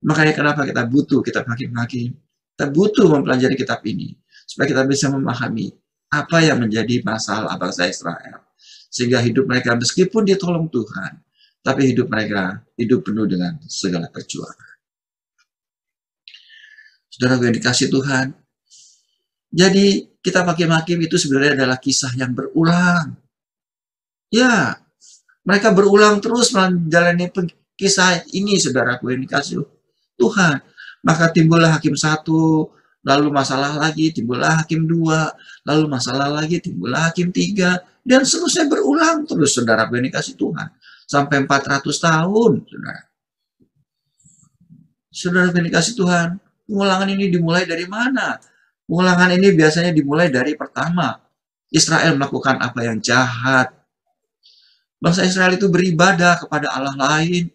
Makanya kenapa kita butuh kitab Hakim-Hakim. Kita butuh mempelajari kitab ini. Supaya kita bisa memahami apa yang menjadi masalah bangsa Israel. Sehingga hidup mereka meskipun ditolong Tuhan, tapi hidup mereka hidup penuh dengan segala perjuangan. Saudara yang dikasih Tuhan, jadi kitab Hakim-Hakim itu sebenarnya adalah kisah yang berulang. Ya, mereka berulang terus menjalani kisah ini, saudaraku yang dikasih Tuhan. Maka timbullah Hakim 1, lalu masalah lagi, timbullah Hakim 2, lalu masalah lagi, timbullah Hakim 3, dan seterusnya berulang terus, saudara yang dikasih Tuhan. Sampai 400 tahun, saudara. Saudara yang dikasih Tuhan, pengulangan ini dimulai dari mana? Pengulangan ini biasanya dimulai dari pertama. Israel melakukan apa yang jahat. Bangsa Israel itu beribadah kepada Allah lain.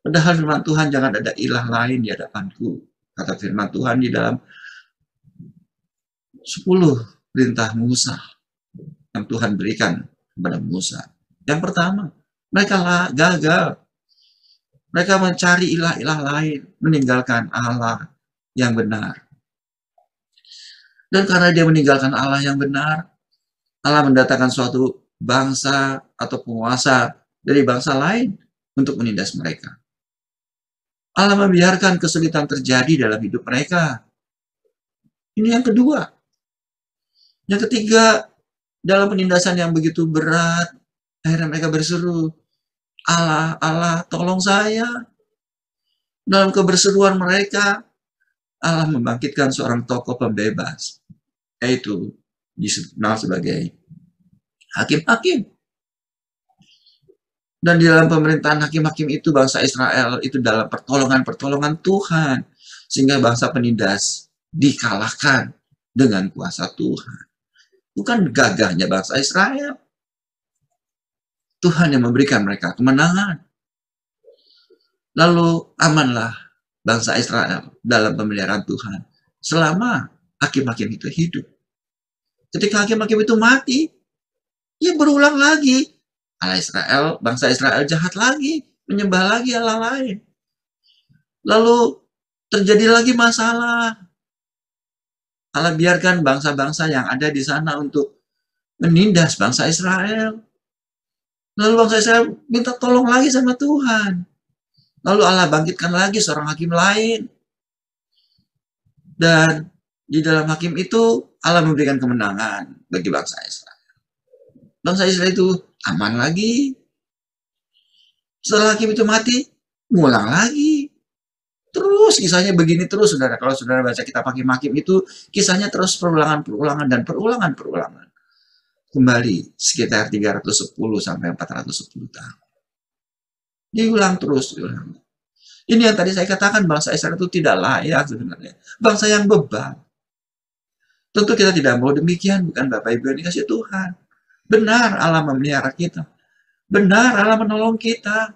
Padahal firman Tuhan, jangan ada ilah lain di hadapanku. Kata firman Tuhan di dalam 10 perintah Musa yang Tuhan berikan kepada Musa. Yang pertama, mereka gagal. Mereka mencari ilah-ilah lain, meninggalkan Allah yang benar. Dan karena dia meninggalkan Allah yang benar, Allah mendatangkan suatu bangsa atau penguasa dari bangsa lain untuk menindas mereka. Allah membiarkan kesulitan terjadi dalam hidup mereka. Ini yang kedua. Yang ketiga, dalam penindasan yang begitu berat, akhirnya mereka berseru, Allah, Allah, tolong saya. Dalam keberseruan mereka, Allah membangkitkan seorang tokoh pembebas, yaitu dikenal sebagai Hakim-Hakim. Dan di dalam pemerintahan Hakim-Hakim itu, bangsa Israel itu dalam pertolongan-pertolongan Tuhan. Sehingga bangsa penindas dikalahkan dengan kuasa Tuhan. Bukan gagahnya bangsa Israel. Tuhan yang memberikan mereka kemenangan. Lalu amanlah bangsa Israel dalam pemeliharaan Tuhan. Selama Hakim-Hakim itu hidup. Ketika Hakim-Hakim itu mati, ya berulang lagi. Allah Israel, bangsa Israel jahat lagi, menyembah lagi Allah lain. Lalu terjadi lagi masalah. Allah biarkan bangsa-bangsa yang ada di sana untuk menindas bangsa Israel. Lalu bangsa Israel minta tolong lagi sama Tuhan. Lalu Allah bangkitkan lagi seorang hakim lain. Dan di dalam hakim itu Allah memberikan kemenangan bagi bangsa Israel. Bangsa Israel itu aman lagi. Setelah hakim itu mati, ngulang lagi. Terus kisahnya begini terus, saudara. Kalau saudara baca kitab Hakim-Hakim itu, kisahnya terus perulangan-perulangan dan perulangan-perulangan. Kembali sekitar 310 sampai 410 tahun. Diulang terus, diulang. Ini yang tadi saya katakan, bangsa Israel itu tidak layak sebenarnya. Bangsa yang beban. Tentu kita tidak mau demikian, bukan Bapak Ibu yang dikasih Tuhan. Benar Allah memelihara kita. Benar Allah menolong kita.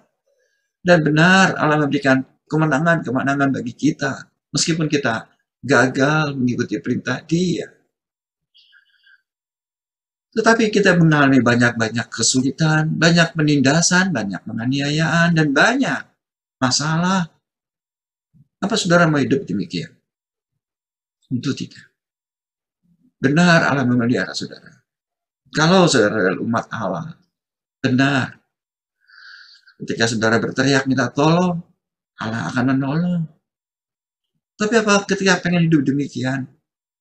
Dan benar Allah memberikan kemenangan-kemenangan bagi kita. Meskipun kita gagal mengikuti perintah Dia. Tetapi kita mengalami banyak-banyak kesulitan, banyak penindasan, banyak penganiayaan, dan banyak masalah. Apa saudara mau hidup demikian? Tentu tidak. Benar Allah memelihara saudara. Kalau saudara adalah umat Allah, benar. Ketika saudara berteriak minta tolong, Allah akan menolong. Tapi apa ketika pengen hidup demikian?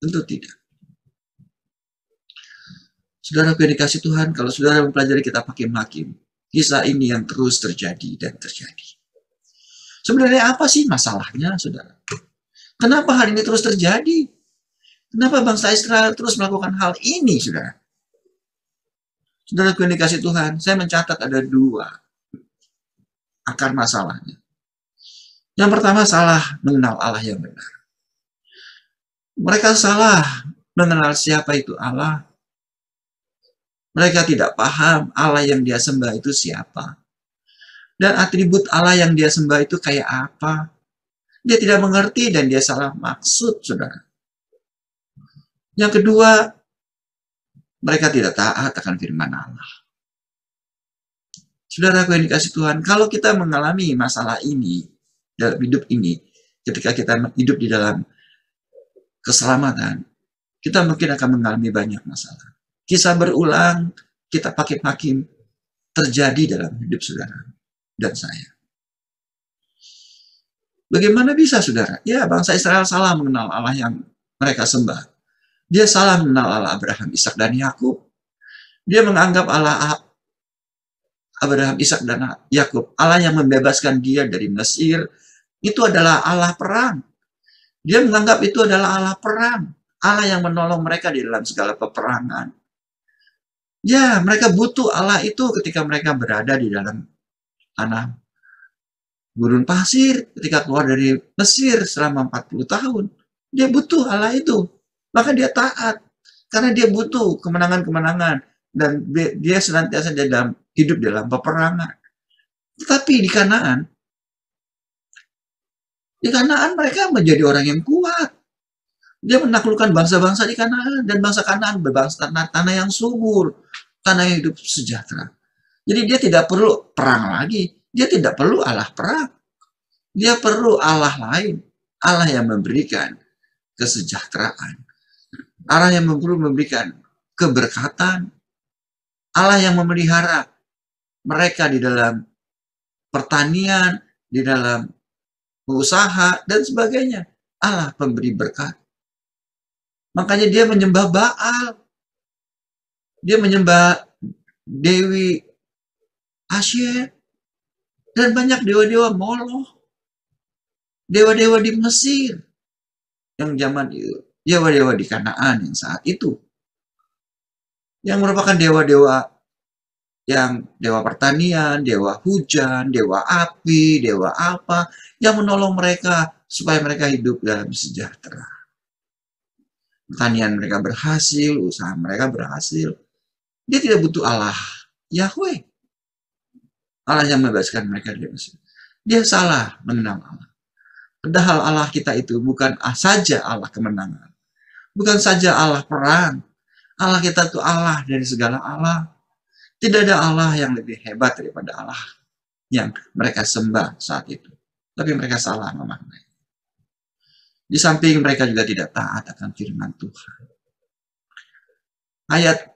Tentu tidak. Saudara yang dikasih Tuhan, kalau saudara mempelajari kitab Hakim-Hakim, kisah ini yang terus terjadi dan terjadi. Sebenarnya apa sih masalahnya, saudara? Kenapa hal ini terus terjadi? Kenapa bangsa Israel terus melakukan hal ini, saudara? Saudara yang dikasih Tuhan, saya mencatat ada 2 akar masalahnya. Yang pertama, salah mengenal Allah yang benar. Mereka salah mengenal siapa itu Allah. Mereka tidak paham Allah yang dia sembah itu siapa. Dan atribut Allah yang dia sembah itu kayak apa. Dia tidak mengerti dan dia salah maksud, saudara. Yang kedua, mereka tidak taat akan firman Allah. Saudara yang dikasih Tuhan, kalau kita mengalami masalah ini dalam hidup ini, ketika kita hidup di dalam keselamatan, kita mungkin akan mengalami banyak masalah. Kisah berulang, kita pakai Hakim, terjadi dalam hidup saudara dan saya. Bagaimana bisa, saudara? Ya, bangsa Israel salah mengenal Allah yang mereka sembah. Dia salah mengenal Allah Abraham, Ishak, dan Yakub. Dia menganggap Allah Abraham, Ishak, dan Yakub, Allah yang membebaskan dia dari Mesir, itu adalah Allah perang. Dia menganggap itu adalah Allah perang. Allah yang menolong mereka di dalam segala peperangan. Ya, mereka butuh Allah itu ketika mereka berada di dalam tanah gurun pasir, ketika keluar dari Mesir selama 40 tahun. Dia butuh Allah itu. Maka dia taat. Karena dia butuh kemenangan-kemenangan. Dan dia senantiasa hidup dalam peperangan. Tetapi di Kanaan mereka menjadi orang yang kuat. Dia menaklukkan bangsa-bangsa di Kanaan. Dan bangsa Kanaan berbangsa tanah yang subur. Tanah yang hidup sejahtera. Jadi dia tidak perlu perang lagi. Dia tidak perlu Allah perang. Dia perlu Allah lain. Allah yang memberikan kesejahteraan. Allah yang memberikan keberkatan. Allah yang memelihara mereka di dalam pertanian, di dalam usaha, dan sebagainya. Allah pemberi berkat. Makanya dia menyembah Baal. Dia menyembah Dewi Asyir. Dan banyak dewa-dewa Moloch. Dewa-dewa di Mesir. Yang zaman itu. Dewa-dewa di Kanaan yang saat itu. Yang merupakan dewa-dewa yang dewa pertanian, dewa hujan, dewa api, dewa apa. Yang menolong mereka supaya mereka hidup dalam sejahtera. Pertanian mereka berhasil, usaha mereka berhasil. Dia tidak butuh Allah Yahweh. Allah yang membebaskan mereka dari Mesir. Dia salah mengenal Allah. Padahal Allah kita itu bukan saja Allah kemenangan. Bukan saja Allah perang. Allah kita itu Allah dari segala Allah. Tidak ada Allah yang lebih hebat daripada Allah yang mereka sembah saat itu. Tapi mereka salah memaknai. Di samping mereka juga tidak taat akan firman Tuhan. Ayat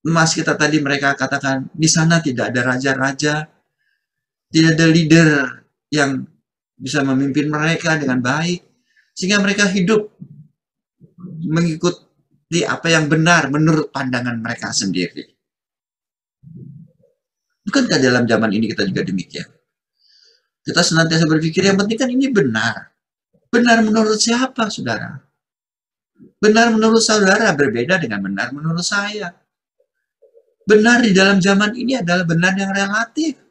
emas kita tadi mereka katakan, di sana tidak ada raja-raja, tidak ada leader yang bisa memimpin mereka dengan baik, sehingga mereka hidup mengikuti apa yang benar menurut pandangan mereka sendiri. Bukankah dalam zaman ini kita juga demikian? Kita senantiasa berpikir yang penting kan ini benar. Benar menurut siapa, saudara? Benar menurut saudara berbeda dengan benar menurut saya. Benar di dalam zaman ini adalah benar yang relatif.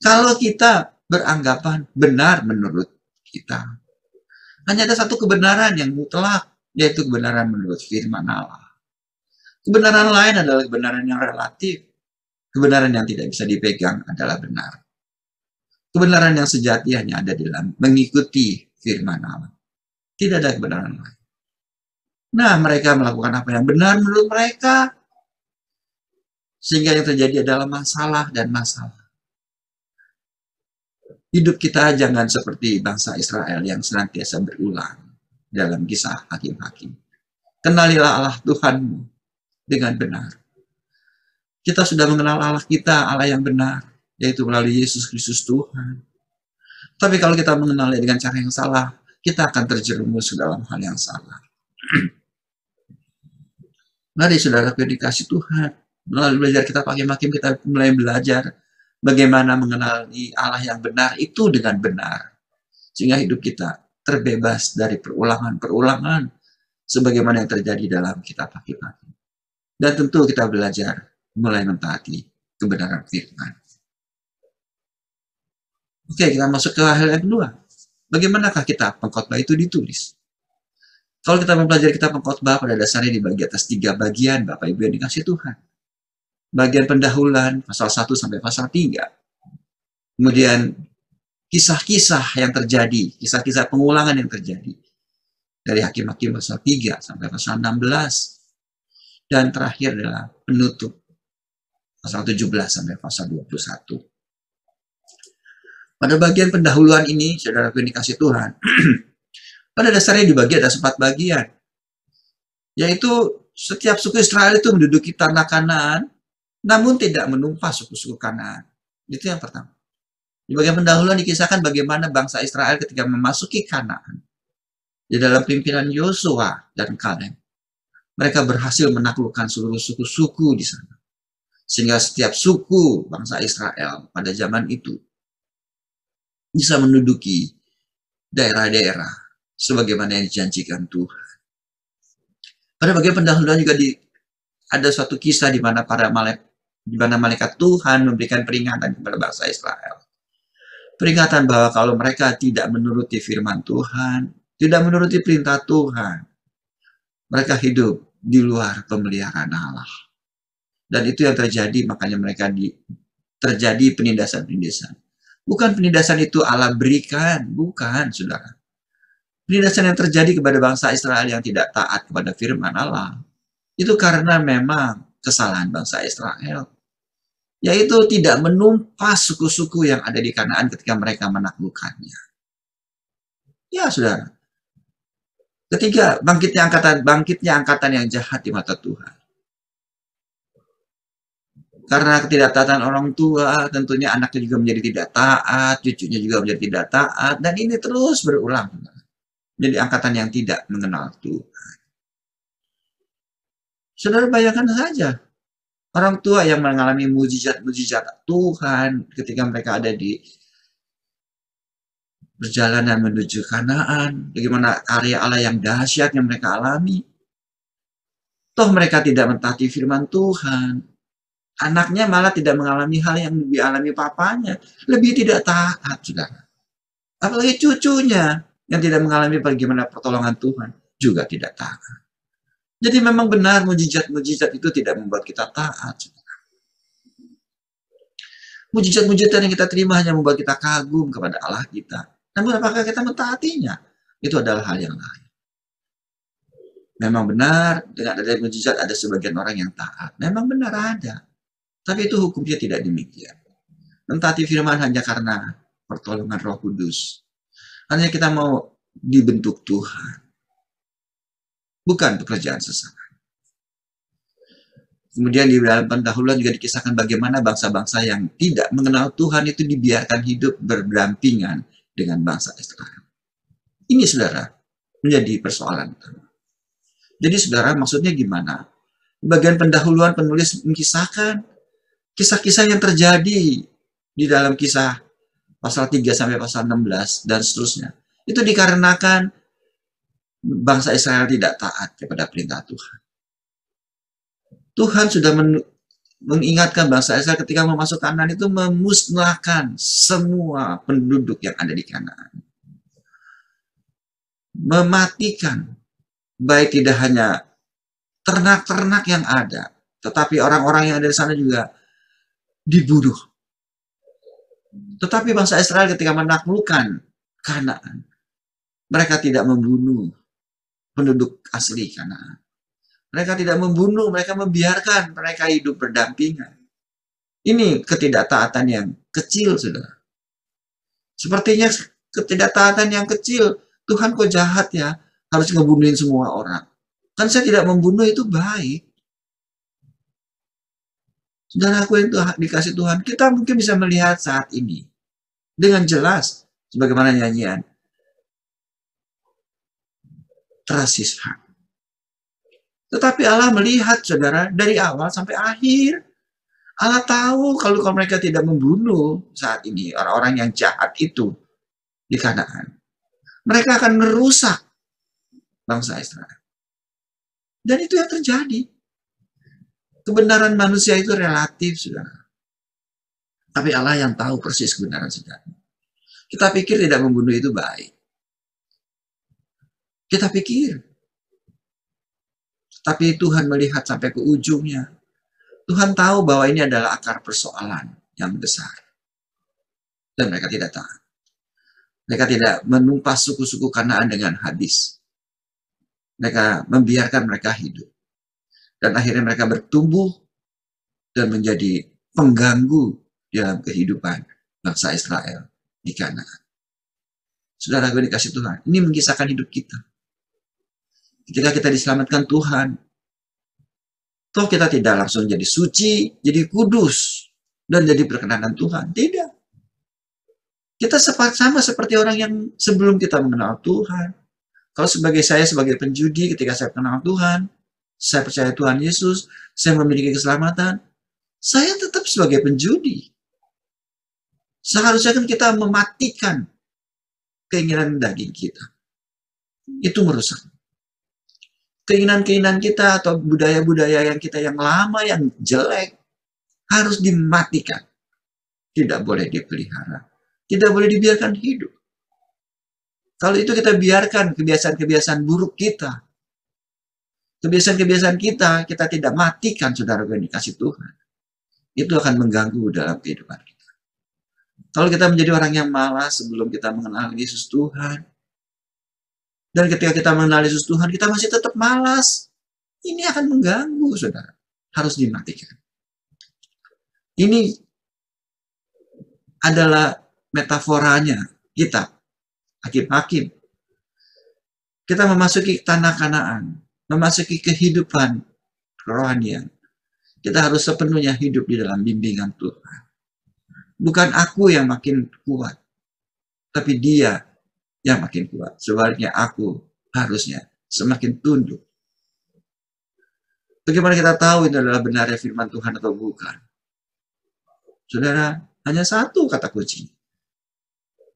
Kalau kita beranggapan benar menurut kita, hanya ada satu kebenaran yang mutlak, yaitu kebenaran menurut firman Allah. Kebenaran lain adalah kebenaran yang relatif. Kebenaran yang tidak bisa dipegang adalah benar. Kebenaran yang sejati hanya ada dalam mengikuti firman Allah. Tidak ada kebenaran lain. Nah, mereka melakukan apa yang benar menurut mereka. Sehingga yang terjadi adalah masalah dan masalah. Hidup kita jangan seperti bangsa Israel yang senantiasa berulang dalam kisah Hakim-Hakim. Kenalilah Allah Tuhanmu dengan benar. Kita sudah mengenal Allah kita, Allah yang benar, yaitu melalui Yesus Kristus Tuhan. Tapi kalau kita mengenalnya dengan cara yang salah, kita akan terjerumus ke dalam hal yang salah. Mari saudaraku yang dikasih Tuhan, melalui belajar kita pakai makin kita mulai belajar bagaimana mengenali Allah yang benar itu dengan benar. Sehingga hidup kita terbebas dari perulangan-perulangan sebagaimana yang terjadi dalam kitab Hakim-Hakim. Dan tentu kita belajar mulai mentaati kebenaran firman. Oke, kita masuk ke hal yang kedua. Bagaimanakah kitab pengkhotbah itu ditulis? Kalau kita mempelajari kitab pengkhotbah, pada dasarnya dibagi atas 3 bagian, Bapak Ibu yang dikasih Tuhan. Bagian pendahuluan, pasal 1 sampai pasal 3. Kemudian kisah-kisah yang terjadi, kisah-kisah pengulangan yang terjadi. Dari Hakim-Hakim pasal 3 sampai pasal 16. Dan terakhir adalah penutup, pasal 17 sampai pasal 21. Pada bagian pendahuluan ini, saudaraku yang dikasih Tuhan, pada dasarnya dibagi ada 4 bagian. Yaitu setiap suku Israel itu menduduki tanah Kanaan, namun tidak menumpas suku-suku Kanaan. Itu yang pertama. Di bagian pendahuluan dikisahkan bagaimana bangsa Israel ketika memasuki Kanaan. Di dalam pimpinan Yosua dan Kaleb, mereka berhasil menaklukkan seluruh suku-suku di sana. Sehingga setiap suku bangsa Israel pada zaman itu bisa menduduki daerah-daerah sebagaimana yang dijanjikan Tuhan. Pada bagian pendahuluan juga ada suatu kisah di mana malaikat Tuhan memberikan peringatan kepada bangsa Israel. Peringatan bahwa kalau mereka tidak menuruti firman Tuhan, tidak menuruti perintah Tuhan, mereka hidup di luar pemeliharaan Allah. Dan itu yang terjadi, makanya mereka terjadi penindasan-penindasan. Bukan penindasan itu Allah berikan, bukan, saudara. Penindasan yang terjadi kepada bangsa Israel yang tidak taat kepada firman Allah, itu karena memang kesalahan bangsa Israel, yaitu tidak menumpas suku-suku yang ada di Kanaan ketika mereka menaklukkannya. Ya, saudara. Ketiga, bangkitnya angkatan yang jahat di mata Tuhan. Karena ketidaktaatan orang tua, tentunya anaknya juga menjadi tidak taat, cucunya juga menjadi tidak taat, dan ini terus berulang. Jadi angkatan yang tidak mengenal Tuhan. Saudara bayangkan saja, orang tua yang mengalami mujizat-mujizat Tuhan ketika mereka ada di perjalanan menuju Kanaan, bagaimana karya Allah yang dahsyat yang mereka alami. Toh mereka tidak mentaati firman Tuhan. Anaknya malah tidak mengalami hal yang dialami papanya. Lebih tidak taat, saudara. Apalagi cucunya yang tidak mengalami bagaimana pertolongan Tuhan juga tidak taat. Jadi memang benar mujizat-mujizat itu tidak membuat kita taat, saudara. Mujizat-mujizat yang kita terima hanya membuat kita kagum kepada Allah kita. Namun apakah kita mentaatinya? Itu adalah hal yang lain. Memang benar dengan adanya mujizat ada sebagian orang yang taat. Memang benar ada. Tapi itu hukumnya tidak demikian. Mentaati firman hanya karena pertolongan Roh Kudus. Hanya kita mau dibentuk Tuhan. Bukan pekerjaan sesaat. Kemudian di dalam pendahuluan juga dikisahkan bagaimana bangsa-bangsa yang tidak mengenal Tuhan itu dibiarkan hidup berdampingan dengan bangsa Israel. Ini, saudara, menjadi persoalan utama. Jadi, saudara, maksudnya gimana? Di bagian pendahuluan penulis mengisahkan kisah-kisah yang terjadi di dalam kisah pasal 3 sampai pasal 16 dan seterusnya. Itu dikarenakan bangsa Israel tidak taat kepada perintah Tuhan. Tuhan sudah mengingatkan bangsa Israel ketika memasuk Kanaan itu memusnahkan semua penduduk yang ada di Kanaan. Mematikan, baik tidak hanya ternak-ternak yang ada, tetapi orang-orang yang ada di sana juga dibunuh. Tetapi bangsa Israel ketika menaklukkan Kanaan, mereka tidak membunuh penduduk asli Kanaan. Mereka tidak membunuh, mereka membiarkan mereka hidup berdampingan. Ini ketidaktaatan yang kecil, saudara. Sepertinya ketidaktaatan yang kecil. Tuhan kok jahat ya, harus ngebunuhin semua orang. Kan saya tidak membunuh, itu baik. Saudara aku yang dikasih Tuhan, kita mungkin bisa melihat saat ini dengan jelas, sebagaimana nyanyian Trust His Heart. Tetapi Allah melihat, saudara, dari awal sampai akhir. Allah tahu kalau mereka tidak membunuh saat ini orang-orang yang jahat itu di Kanaan, mereka akan merusak bangsa Israel. Dan itu yang terjadi. Kebenaran manusia itu relatif, saudara. Tapi Allah yang tahu persis kebenaran sejati. Kita pikir tidak membunuh itu baik. Kita pikir. Tapi Tuhan melihat sampai ke ujungnya. Tuhan tahu bahwa ini adalah akar persoalan yang besar. Dan mereka tidak tahu. Mereka tidak menumpas suku-suku Kanaan dengan habis. Mereka membiarkan mereka hidup. Dan akhirnya mereka bertumbuh dan menjadi pengganggu dalam kehidupan bangsa Israel di Kanaan. Saudara gue dikasih Tuhan, ini mengisahkan hidup kita. Ketika kita diselamatkan Tuhan, toh kita tidak langsung jadi suci, jadi kudus, dan jadi perkenanan Tuhan. Tidak. Kita sama seperti orang yang sebelum kita mengenal Tuhan. Kalau saya sebagai penjudi, ketika saya kenal Tuhan, saya percaya Tuhan Yesus, saya memiliki keselamatan, saya tetap sebagai penjudi. Seharusnya kan kita mematikan keinginan daging kita. Itu merusak. Keinginan-keinginan kita atau budaya-budaya yang kita yang lama, yang jelek, harus dimatikan. Tidak boleh dipelihara. Tidak boleh dibiarkan hidup. Kalau itu kita biarkan kebiasaan-kebiasaan buruk kita, kebiasaan-kebiasaan kita tidak matikan, saudara yang dikasih Tuhan. Itu akan mengganggu dalam kehidupan kita. Kalau kita menjadi orang yang malas sebelum kita mengenal Yesus Tuhan, dan ketika kita mengenal Yesus Tuhan, kita masih tetap malas, ini akan mengganggu, saudara. Harus dimatikan. Ini adalah metaforanya kita, hakim-hakim. Kita memasuki tanah Kanaan, memasuki kehidupan kerohanian. Kita harus sepenuhnya hidup di dalam bimbingan Tuhan. Bukan aku yang makin kuat, tapi Dia yang makin kuat. Sebaliknya aku harusnya semakin tunduk. Bagaimana kita tahu itu adalah benarnya firman Tuhan atau bukan? Saudara, hanya satu kata kunci.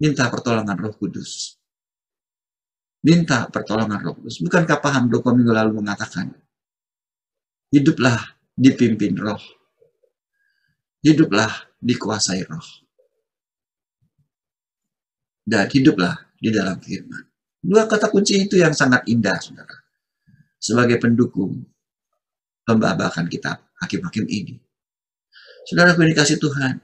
Minta pertolongan Roh Kudus. Minta pertolongan Roh Kudus. Bukankah paham 2 minggu lalu mengatakan, hiduplah dipimpin Roh. Hiduplah dikuasai Roh. Dan hiduplah di dalam firman. 2 kata kunci itu yang sangat indah, saudara. Sebagai pendukung pembahasan kitab hakim-hakim ini. Saudara, gue dikasih Tuhan.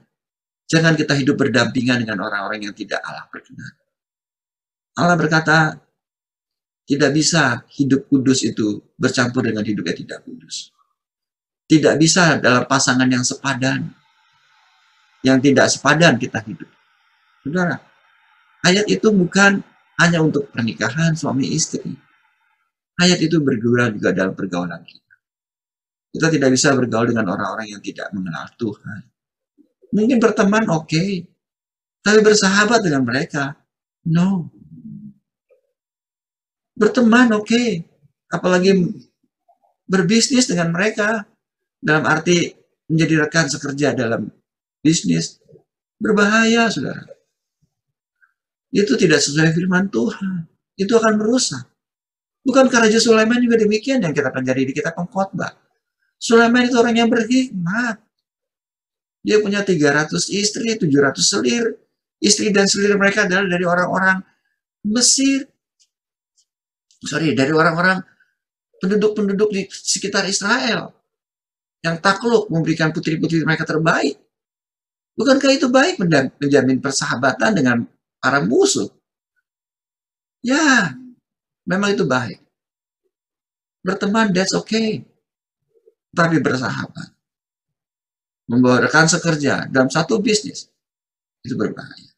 Jangan kita hidup berdampingan dengan orang-orang yang tidak Allah berkenan. Allah berkata, tidak bisa hidup kudus itu bercampur dengan hidup yang tidak kudus. Tidak bisa dalam pasangan yang sepadan. Yang tidak sepadan kita hidup. Saudara, ayat itu bukan hanya untuk pernikahan suami istri. Ayat itu berguna juga dalam pergaulan kita. Kita tidak bisa bergaul dengan orang-orang yang tidak mengenal Tuhan. Mungkin berteman oke, tapi bersahabat dengan mereka, no. Berteman oke, apalagi berbisnis dengan mereka, dalam arti menjadi rekan sekerja dalam bisnis, berbahaya, saudara. Itu tidak sesuai firman Tuhan. Itu akan merusak. Bukankah Raja Sulaiman juga demikian yang kita pelajari di kitab Pengkhotbah? Sulaiman itu orang yang berhikmat. Dia punya 300 istri, 700 selir. Istri dan selir mereka adalah dari orang-orang Mesir. Dari orang-orang penduduk-penduduk di sekitar Israel. Yang takluk memberikan putri-putri mereka terbaik. Bukankah itu baik menjamin persahabatan dengan para musuh? Ya, memang itu baik. Berteman, that's okay. Tapi bersahabat. Membawa rekan sekerja dalam satu bisnis. Itu berbahaya.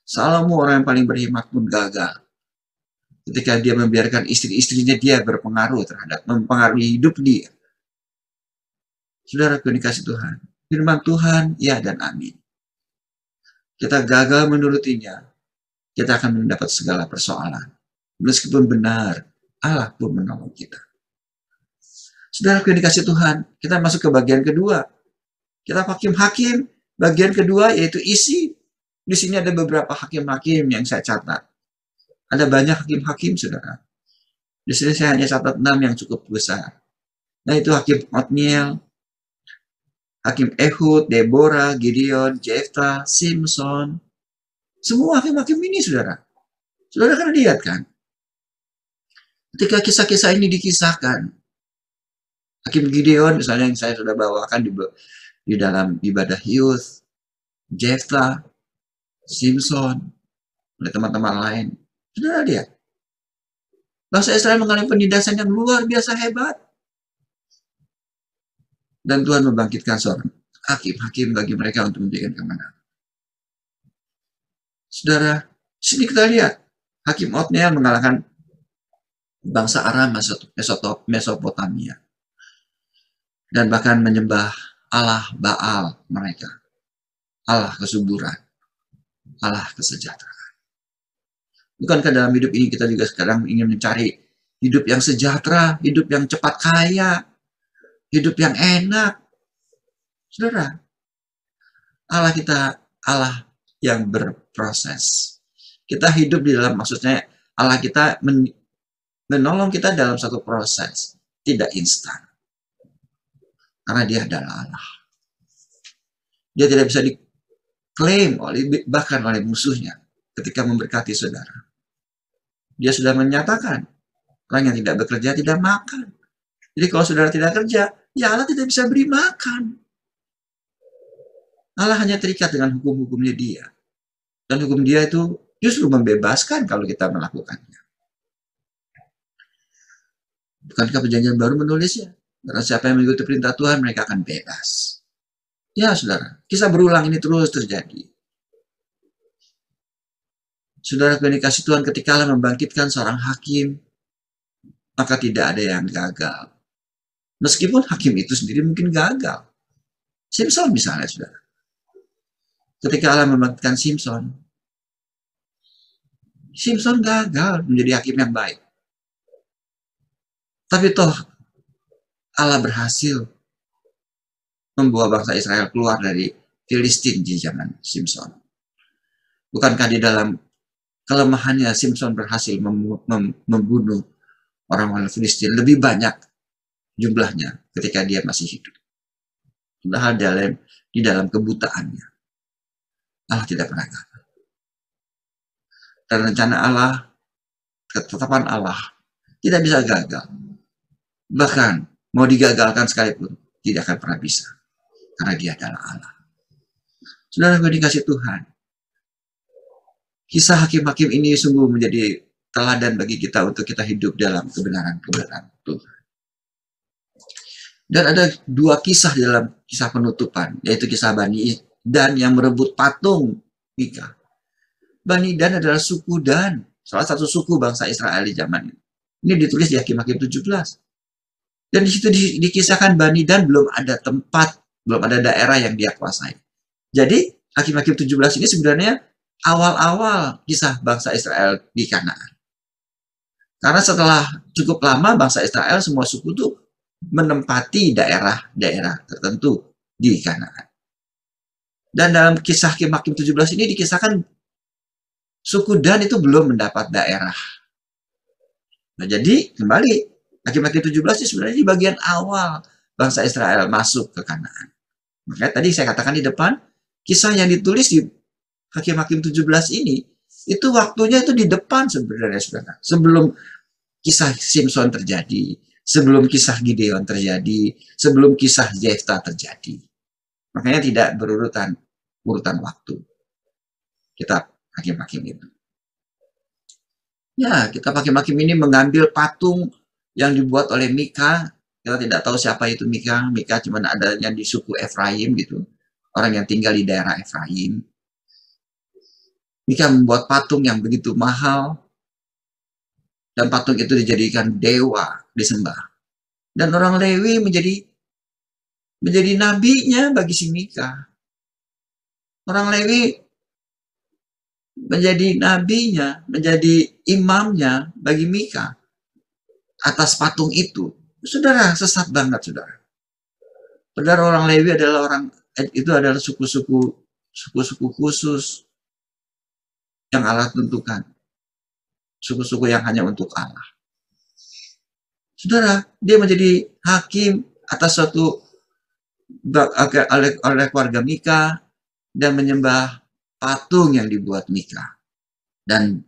Salomo, orang yang paling berhikmat pun gagal. Ketika dia membiarkan istri-istrinya dia berpengaruh terhadap, mempengaruhi hidup dia. Saudara, dikasih Tuhan. Firman Tuhan, ya dan amin. Kita gagal menurutinya, kita akan mendapat segala persoalan. Meskipun benar, Allah pun menolong kita. Saudara yang dikasih Tuhan, kita masuk ke bagian kedua. Kita hakim-hakim, bagian kedua yaitu isi. Di sini ada beberapa hakim-hakim yang saya catat. Ada banyak hakim-hakim, saudara. Di sini saya hanya catat 6 yang cukup besar. Nah, itu Hakim Otniel, Hakim Ehud, Deborah, Gideon, Jefta, Simson. Semua hakim-hakim ini, saudara. Saudara kan lihat kan? Ketika kisah-kisah ini dikisahkan, Hakim Gideon misalnya yang saya sudah bawakan di dalam ibadah youth, Jefta, Simson, oleh teman-teman lain. Saudara lihat, bangsa Israel mengalami penindasan yang luar biasa hebat. Dan Tuhan membangkitkan seorang hakim-hakim bagi mereka untuk memberikan kemenangan. Saudara, sini kita lihat, Hakim Otniel mengalahkan bangsa Aram Mesopotamia. Dan bahkan menyembah Allah Baal mereka. Allah kesuburan. Allah kesejahteraan. Bukankah dalam hidup ini kita juga sekarang ingin mencari hidup yang sejahtera, hidup yang cepat kaya, hidup yang enak? Saudara, Allah kita Allah yang berproses. Kita hidup di dalam, maksudnya Allah kita menolong kita dalam satu proses, tidak instan. Karena dia adalah Allah. Dia tidak bisa diklaim bahkan oleh musuhnya ketika memberkati saudara. Dia sudah menyatakan, orang yang tidak bekerja tidak makan. Jadi kalau saudara tidak kerja, ya Allah tidak bisa beri makan. Allah hanya terikat dengan hukum-hukumnya dia. Dan hukum dia itu justru membebaskan kalau kita melakukannya. Bukankah perjanjian baru menulisnya? Karena siapa yang mengikuti perintah Tuhan, mereka akan bebas. Ya saudara, kisah berulang ini terus terjadi. Saudara, dikasih Tuhan ketika Allah membangkitkan seorang hakim, maka tidak ada yang gagal. Meskipun hakim itu sendiri mungkin gagal. Simson misalnya, saudara. Ketika Allah membangkitkan Simson gagal menjadi hakim yang baik. Tapi toh Allah berhasil membawa bangsa Israel keluar dari Filistin di zaman Simson. Bukankah di dalam kelemahannya Simson berhasil membunuh orang-orang Filistin lebih banyak jumlahnya ketika dia masih hidup. Padahal di dalam kebutaannya Allah tidak pernah gagal. Dan rencana Allah, ketetapan Allah tidak bisa gagal. Bahkan mau digagalkan sekalipun tidak akan pernah bisa. Karena dia adalah Allah. Saudara yang dikasih Tuhan, kisah hakim-hakim ini sungguh menjadi teladan bagi kita untuk kita hidup dalam kebenaran-kebenaran Tuhan. Dan ada dua kisah dalam kisah penutupan, yaitu kisah Bani Dan yang merebut patung Mika. Bani Dan adalah suku Dan, salah satu suku bangsa Israel di zaman ini. Ini ditulis di Hakim-Hakim 17. Dan di situ dikisahkan Bani Dan belum ada tempat, belum ada daerah yang dia kuasai. Jadi Hakim-Hakim 17 ini sebenarnya awal-awal kisah bangsa Israel di Kanaan. Karena setelah cukup lama bangsa Israel, semua suku itu menempati daerah-daerah tertentu di Kanaan. Dan dalam kisah Hakim 17 ini dikisahkan suku Dan itu belum mendapat daerah. Nah, jadi kembali Hakim 17 itu sebenarnya di bagian awal bangsa Israel masuk ke Kanaan. Makanya tadi saya katakan di depan, kisah yang ditulis di Hakim 17 ini, itu waktunya itu di depan sebenarnya, saudara. Sebelum kisah Simson terjadi, sebelum kisah Gideon terjadi, sebelum kisah Jefta terjadi. Makanya tidak berurutan waktu. Kitab Hakim-Hakim itu. Ya, kitab Hakim-Hakim ini mengambil patung yang dibuat oleh Mika. Kita tidak tahu siapa itu Mika. Mika cuma adanya di suku Efraim gitu. Orang yang tinggal di daerah Efraim. Mika membuat patung yang begitu mahal. Dan patung itu dijadikan dewa, disembah. Dan orang Lewi menjadi nabinya bagi si Mika. Orang Lewi menjadi nabinya, menjadi imamnya bagi Mika atas patung itu. Saudara, sesat banget, saudara. Padahal orang Lewi adalah suku-suku khusus yang Allah tentukan. Suku-suku yang hanya untuk Allah. Saudara, dia menjadi hakim atas oleh keluarga Mika dan menyembah patung yang dibuat Mika. Dan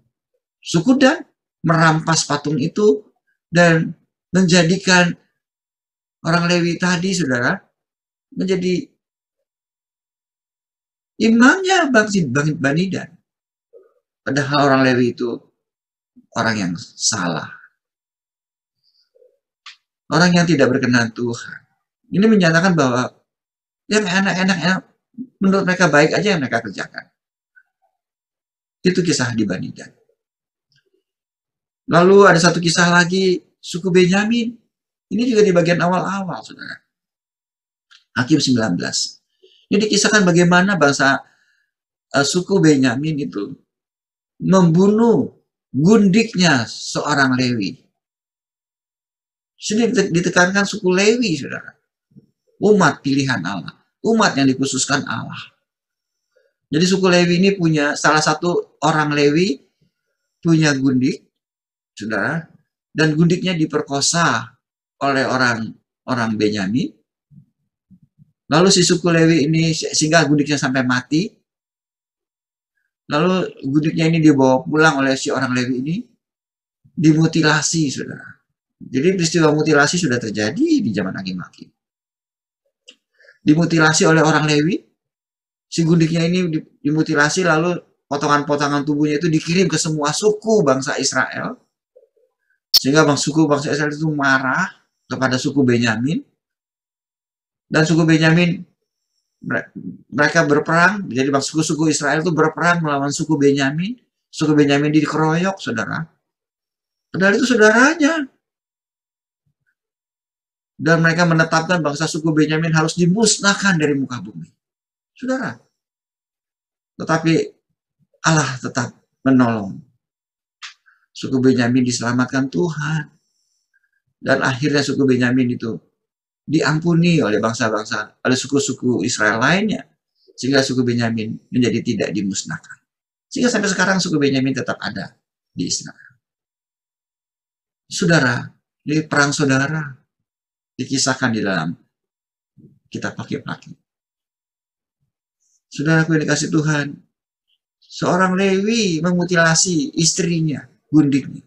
suku Dan merampas patung itu dan menjadikan orang Lewi tadi, saudara, menjadi imamnya Bani Dan. Padahal orang Lewi itu orang yang salah. Orang yang tidak berkenan Tuhan. Ini menyatakan bahwa yang enak-enak menurut mereka baik aja yang mereka kerjakan. Itu kisah di Bani Dan. Lalu ada satu kisah lagi, suku Benyamin. Ini juga di bagian awal-awal, saudara. Hakim 19. Ini dikisahkan bagaimana bangsa suku Benyamin itu membunuh gundiknya seorang Lewi. Sini ditekankan suku Lewi, saudara. Umat pilihan Allah. Umat yang dikhususkan Allah. Jadi suku Lewi ini punya, salah satu orang Lewi punya gundik, saudara. Dan gundiknya diperkosa oleh orang Benyamin. Lalu si suku Lewi ini, sehingga gundiknya sampai mati. Lalu gundiknya ini dibawa pulang oleh si orang Lewi ini. Dimutilasi, saudara. Jadi peristiwa mutilasi sudah terjadi di zaman Hakim-Hakim. Dimutilasi oleh orang Lewi. Si gundiknya ini dimutilasi, lalu potongan-potongan tubuhnya itu dikirim ke semua suku bangsa Israel. Sehingga suku bangsa Israel itu marah kepada suku Benyamin. Dan suku Benyamin, mereka berperang. Jadi suku-suku Israel itu berperang melawan suku Benyamin. Suku Benyamin dikeroyok, saudara. Padahal itu saudaranya. Dan mereka menetapkan bangsa suku Benyamin harus dimusnahkan dari muka bumi. Saudara. Tetapi Allah tetap menolong. Suku Benyamin diselamatkan Tuhan. Dan akhirnya suku Benyamin itu diampuni oleh bangsa-bangsa, oleh suku-suku Israel lainnya. Sehingga suku Benyamin menjadi tidak dimusnahkan. Sehingga sampai sekarang suku Benyamin tetap ada di Israel. Saudara, ini perang saudara. Dikisahkan di dalam kitab Hakim-Hakim. Saudaraku yang dikasih Tuhan, seorang Lewi memutilasi istrinya, gundiknya.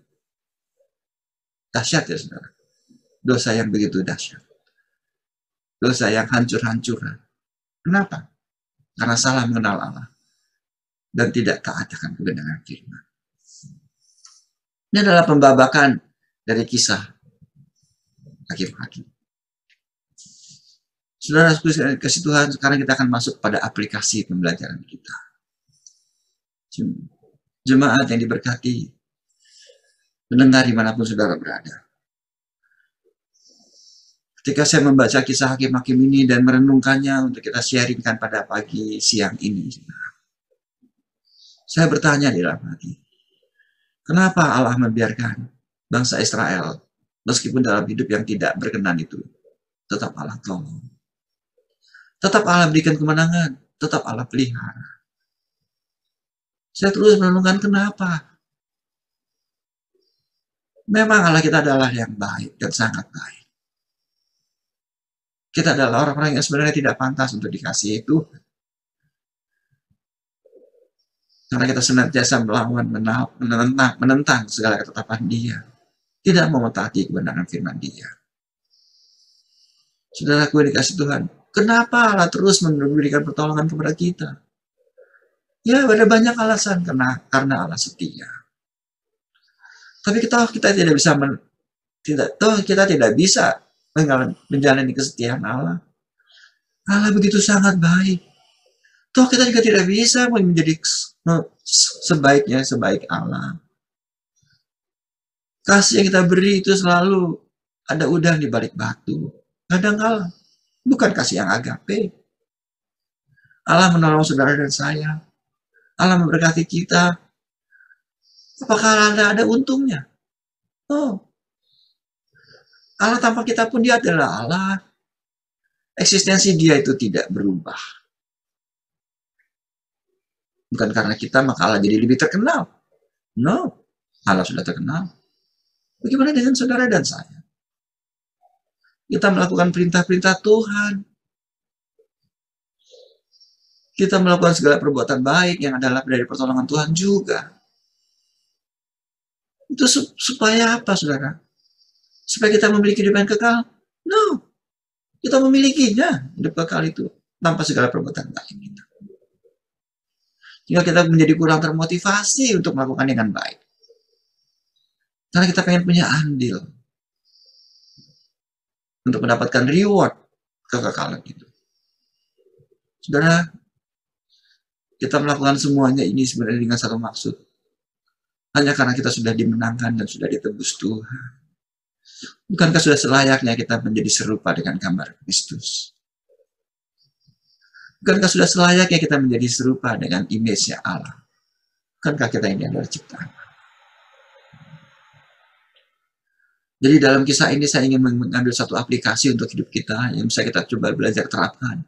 Dahsyat ya saudara. Dosa yang begitu dahsyat. Dosa yang hancur-hancuran. Kenapa? Karena salah mengenal Allah. Dan tidak taat akan kebenaran firman. Ini adalah pembabakan dari kisah Hakim-Hakim. Saudara kasih Tuhan, sekarang kita akan masuk pada aplikasi pembelajaran kita. Jemaat yang diberkati, mendengar dimanapun saudara berada. Ketika saya membaca kisah Hakim-Hakim ini dan merenungkannya untuk kita sharingkan pada pagi siang ini, saya bertanya di dalam hati, kenapa Allah membiarkan bangsa Israel, meskipun dalam hidup yang tidak berkenan itu, tetap Allah tolong. Tetap Allah berikan kemenangan, tetap Allah pelihara. Saya terus merenungkan kenapa. Memang Allah kita adalah yang baik dan sangat baik. Kita adalah orang-orang yang sebenarnya tidak pantas untuk dikasihi itu. Karena kita senantiasa melawan, menentang segala ketetapan Dia. Tidak mau mentaati kebenaran firman Dia. Saudaraku yang dikasih Tuhan, kenapa Allah terus memberikan pertolongan kepada kita? Ya, ada banyak alasan karena Allah setia. Tapi kita tidak bisa kita tidak bisa menjalani kesetiaan Allah. Allah begitu sangat baik. Toh kita juga tidak bisa menjadi sebaik Allah. Kasih yang kita beri itu selalu ada udang di balik batu. Kadang-kala bukan kasih yang agape. Allah menolong saudara dan saya. Allah memberkati kita. Apakah ada untungnya? Oh. Allah tanpa kita pun dia adalah Allah. Eksistensi dia itu tidak berubah. Bukan karena kita maka Allah jadi lebih terkenal. No, Allah sudah terkenal. Bagaimana dengan saudara dan saya? Kita melakukan perintah-perintah Tuhan. Kita melakukan segala perbuatan baik yang adalah dari pertolongan Tuhan juga. Itu supaya apa, saudara? Supaya kita memiliki hidup yang kekal? No. Kita memilikinya, hidup kekal itu, tanpa segala perbuatan baik kita. Jika kita menjadi kurang termotivasi untuk melakukan dengan baik. Karena kita pengen punya andil. Untuk mendapatkan reward kekekalan itu. Saudara, kita melakukan semuanya ini sebenarnya dengan satu maksud. Hanya karena kita sudah dimenangkan dan sudah ditebus Tuhan. Bukankah sudah selayaknya kita menjadi serupa dengan gambar Kristus? Bukankah sudah selayaknya kita menjadi serupa dengan image-nya Allah? Bukankah kita ini adalah ciptaan? Jadi dalam kisah ini saya ingin mengambil satu aplikasi untuk hidup kita yang bisa kita coba belajar terapkan.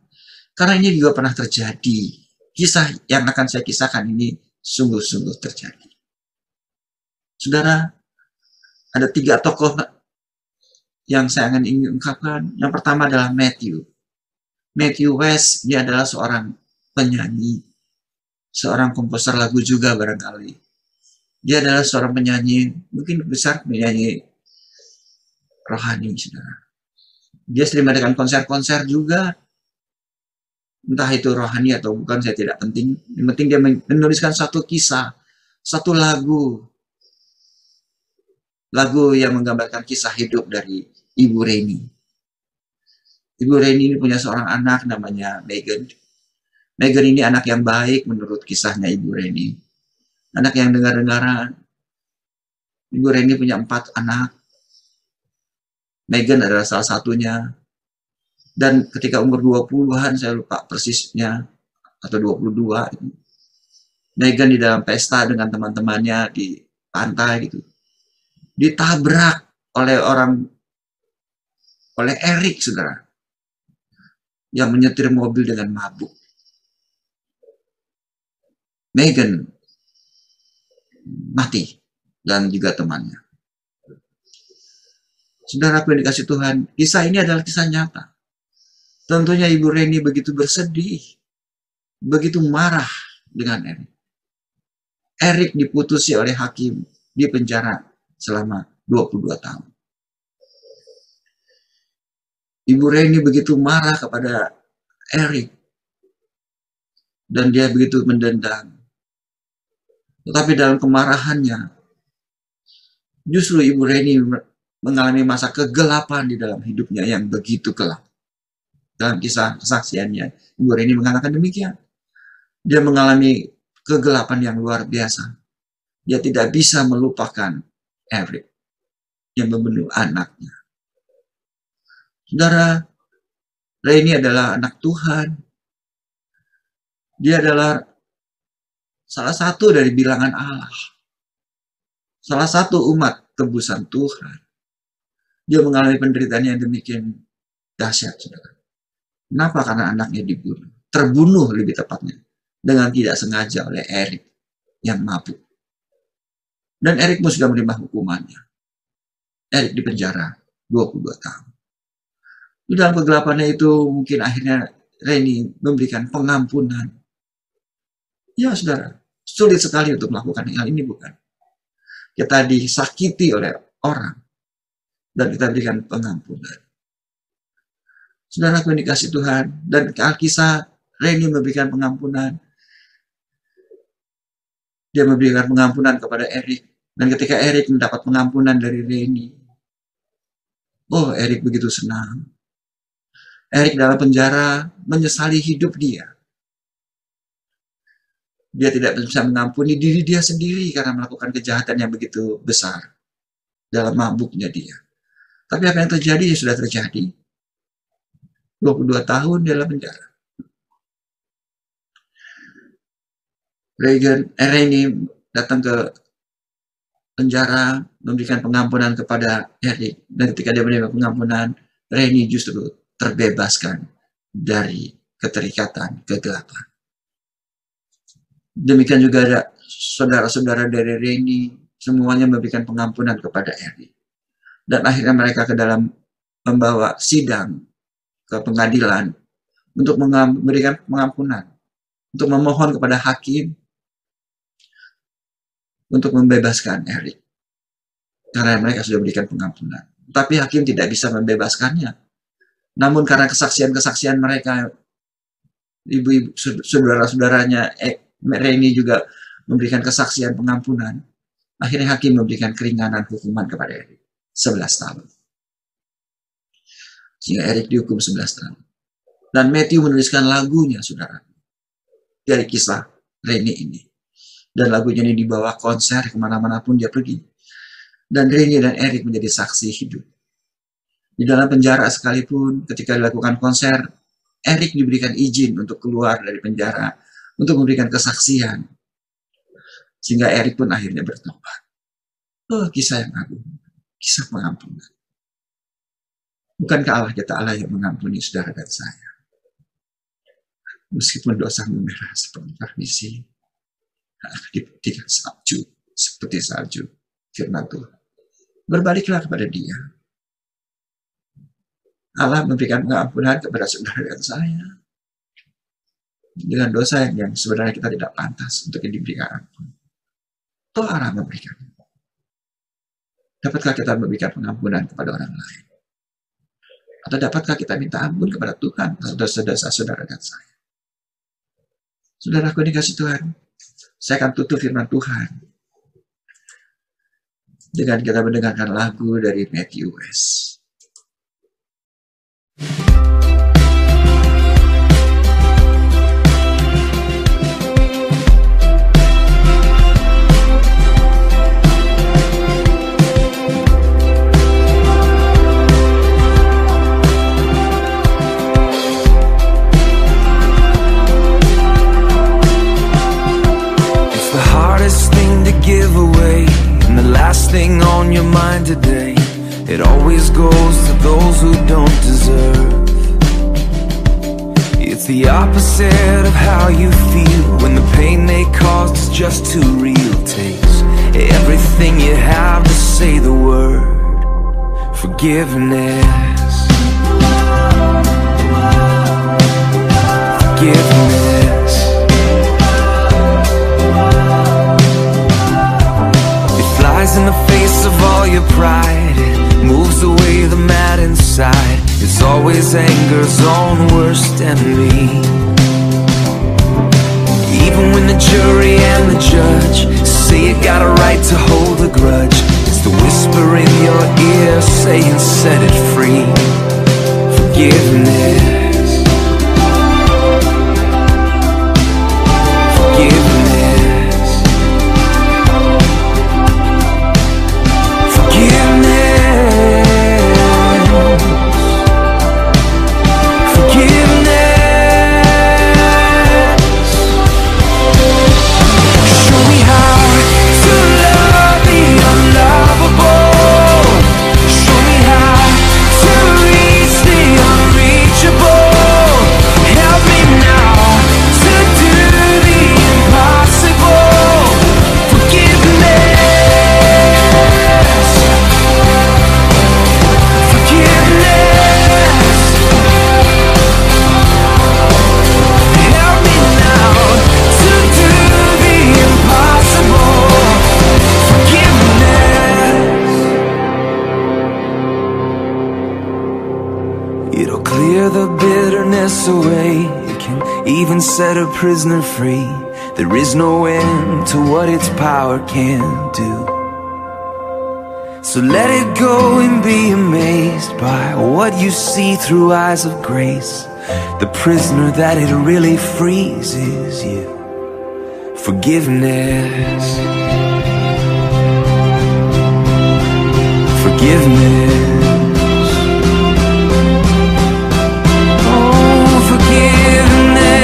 Karena ini juga pernah terjadi. Kisah yang akan saya kisahkan ini sungguh-sungguh terjadi. Saudara, ada 3 tokoh yang saya ingin ungkapkan. Yang pertama adalah Matthew. Matthew West, dia adalah seorang penyanyi. Seorang komposer lagu juga barangkali. Dia adalah seorang penyanyi, mungkin besar penyanyi rohani, saudara. Dia sering mengadakan konser-konser juga. Entah itu rohani atau bukan, saya tidak penting. Yang penting dia menuliskan satu kisah, satu lagu. Lagu yang menggambarkan kisah hidup dari Ibu Reni. Ibu Reni ini punya seorang anak namanya Megan. Megan ini anak yang baik menurut kisahnya Ibu Reni. Anak yang dengar-dengaran. Ibu Reni punya 4 anak. Megan adalah salah satunya. Dan ketika umur 20-an, saya lupa persisnya, atau 22, Megan di dalam pesta dengan teman-temannya di pantai gitu, ditabrak oleh Eric, saudara, yang menyetir mobil dengan mabuk. Megan mati dan juga temannya. Saudara yang dikasih Tuhan, kisah ini adalah kisah nyata. Tentunya Ibu Reni begitu bersedih, begitu marah dengan Eric. Eric diputusi oleh hakim di penjara selama 22 tahun. Ibu Reni begitu marah kepada Eric dan dia begitu mendendam. Tetapi dalam kemarahannya, justru Ibu Reni mengalami masa kegelapan di dalam hidupnya yang begitu gelap. Dalam kisah kesaksiannya, Ibu Reni mengatakan demikian. Dia mengalami kegelapan yang luar biasa. Dia tidak bisa melupakan Eric yang membunuh anaknya. Saudara, Reni adalah anak Tuhan. Dia adalah salah satu dari bilangan Allah. Salah satu umat tebusan Tuhan. Dia mengalami penderitaan yang demikian dahsyat, saudara. Kenapa? Karena anaknya dibunuh. Terbunuh lebih tepatnya. Dengan tidak sengaja oleh Eric yang mabuk. Dan Eric pun sudah menerima hukumannya. Eric dipenjara 22 tahun. Di dalam kegelapannya itu mungkin akhirnya Reni memberikan pengampunan. Ya saudara, sulit sekali untuk melakukan hal ini, bukan? Kita disakiti oleh orang. Dan kita berikan pengampunan. Saudara yang dikasih Tuhan, dan Alkisah, Reni memberikan pengampunan. Dia memberikan pengampunan kepada Eric. Dan ketika Eric mendapat pengampunan dari Reni, oh, Eric begitu senang. Eric dalam penjara menyesali hidup dia. Dia tidak bisa mengampuni diri dia sendiri karena melakukan kejahatan yang begitu besar dalam mabuknya dia. Tapi apa yang terjadi ya sudah terjadi. 22 tahun dalam penjara. Reni datang ke penjara, memberikan pengampunan kepada Erik. Dan ketika dia menerima pengampunan, Reni justru terbebaskan dari keterikatan kegelapan. Demikian juga ada saudara-saudara dari Reni, semuanya memberikan pengampunan kepada Erik. Dan akhirnya mereka ke dalam membawa sidang ke pengadilan untuk memberikan pengampunan, untuk memohon kepada hakim untuk membebaskan Erik. Karena mereka sudah berikan pengampunan. Tapi hakim tidak bisa membebaskannya. Namun karena kesaksian-kesaksian mereka, ibu-ibu, saudara-saudaranya, Reni juga memberikan kesaksian pengampunan. Akhirnya hakim memberikan keringanan hukuman kepada Erik. 11 tahun. Sehingga Erik dihukum 11 tahun. Dan Matthew menuliskan lagunya, saudara. Dari kisah Reni ini. Dan lagunya ini dibawa konser kemana-mana pun dia pergi. Dan Reni dan Erik menjadi saksi hidup. Di dalam penjara sekalipun, ketika dilakukan konser, Erik diberikan izin untuk keluar dari penjara, untuk memberikan kesaksian. Sehingga Erik pun akhirnya bertobat. Oh, kisah yang agung. Kisah pengampunan. Bukankah Allah kita Allah yang mengampuni saudara dan saya? Meskipun dosa memerah seperti permisi, dibuktikan salju, seperti salju, firman Tuhan. Berbaliklah kepada Dia. Allah memberikan pengampunan kepada saudara dan saya dengan dosa yang sebenarnya kita tidak pantas untuk diberikan ampun. Toh Allah memberikan. Dapatkah kita memberikan pengampunan kepada orang lain? Atau dapatkah kita minta ampun kepada Tuhan atas dosa-dosa saudara dan saya? Saudaraku dikasih Tuhan, saya akan tutup firman Tuhan dengan kita mendengarkan lagu dari Matthew West. Give away, and the last thing on your mind today, it always goes to those who don't deserve. It's the opposite of how you feel when the pain they caused is just too real. Takes everything you have to say the word forgiveness. Forgiveness. In the face of all your pride, it moves away the mad inside. It's always anger's own worst enemy. Even when the jury and the judge say you got a right to hold a grudge, it's the whisper in your ear saying set it free. Forgiveness. Forgiveness. Away, it can even set a prisoner free. There is no end to what its power can do. So let it go and be amazed by what you see through eyes of grace. The prisoner that it really frees is you. Forgiveness. Forgiveness. Forgiveness.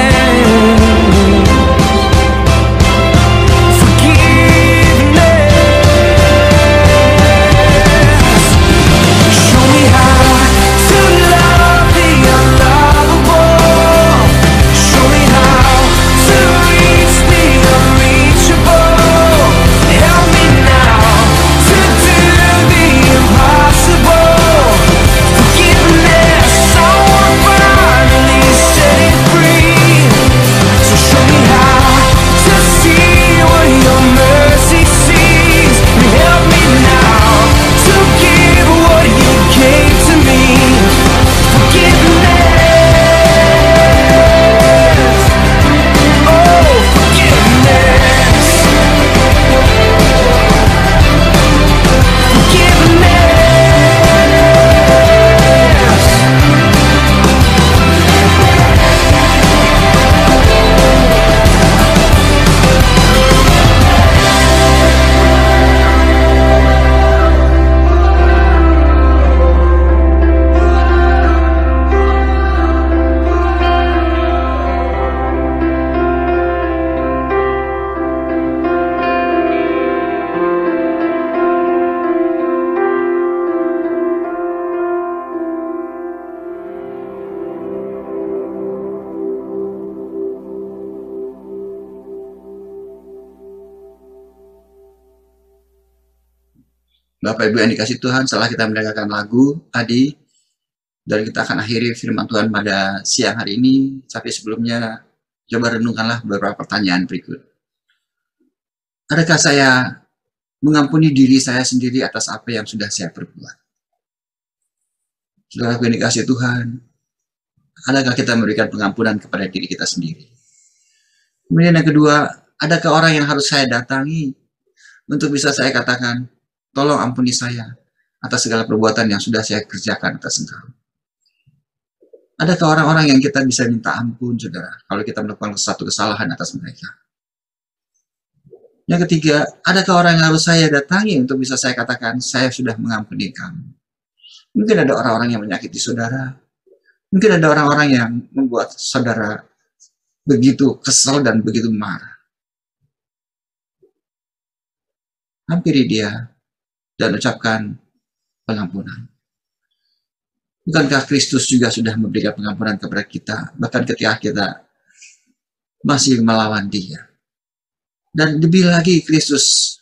Bapak Ibu yang dikasih Tuhan, setelah kita mendengarkan lagu tadi, dan kita akan akhiri firman Tuhan pada siang hari ini, tapi sebelumnya coba renungkanlah beberapa pertanyaan berikut. Adakah saya mengampuni diri saya sendiri atas apa yang sudah saya perbuat? Saudara yang dikasih Tuhan, adakah kita memberikan pengampunan kepada diri kita sendiri? Kemudian yang kedua, adakah orang yang harus saya datangi untuk bisa saya katakan, tolong ampuni saya atas segala perbuatan yang sudah saya kerjakan atas engkau? Adakah orang-orang yang kita bisa minta ampun, saudara, kalau kita melakukan satu kesalahan atas mereka? Yang ketiga, adakah orang yang harus saya datangi untuk bisa saya katakan, saya sudah mengampuni kamu? Mungkin ada orang-orang yang menyakiti saudara. Mungkin ada orang-orang yang membuat saudara begitu kesal dan begitu marah. Hampiri dia dan ucapkan pengampunan. Bukankah Kristus juga sudah memberikan pengampunan kepada kita, bahkan ketika kita masih melawan dia? Dan lebih lagi, Kristus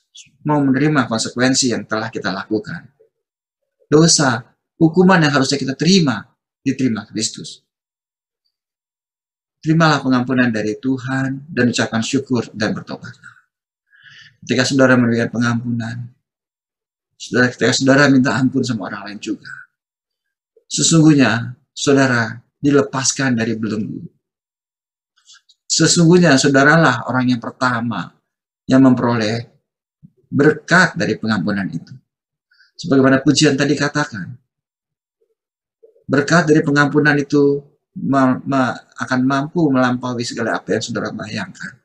mau menerima konsekuensi yang telah kita lakukan. Dosa, hukuman yang harusnya kita terima, diterima Kristus. Terimalah pengampunan dari Tuhan dan ucapkan syukur dan bertobatlah. Ketika saudara memberikan pengampunan, ketika saudara minta ampun sama orang lain juga, sesungguhnya saudara dilepaskan dari belenggu. Sesungguhnya saudaralah orang yang pertama yang memperoleh berkat dari pengampunan itu. Sebagaimana pujian tadi katakan, berkat dari pengampunan itu akan mampu melampaui segala apa yang saudara bayangkan.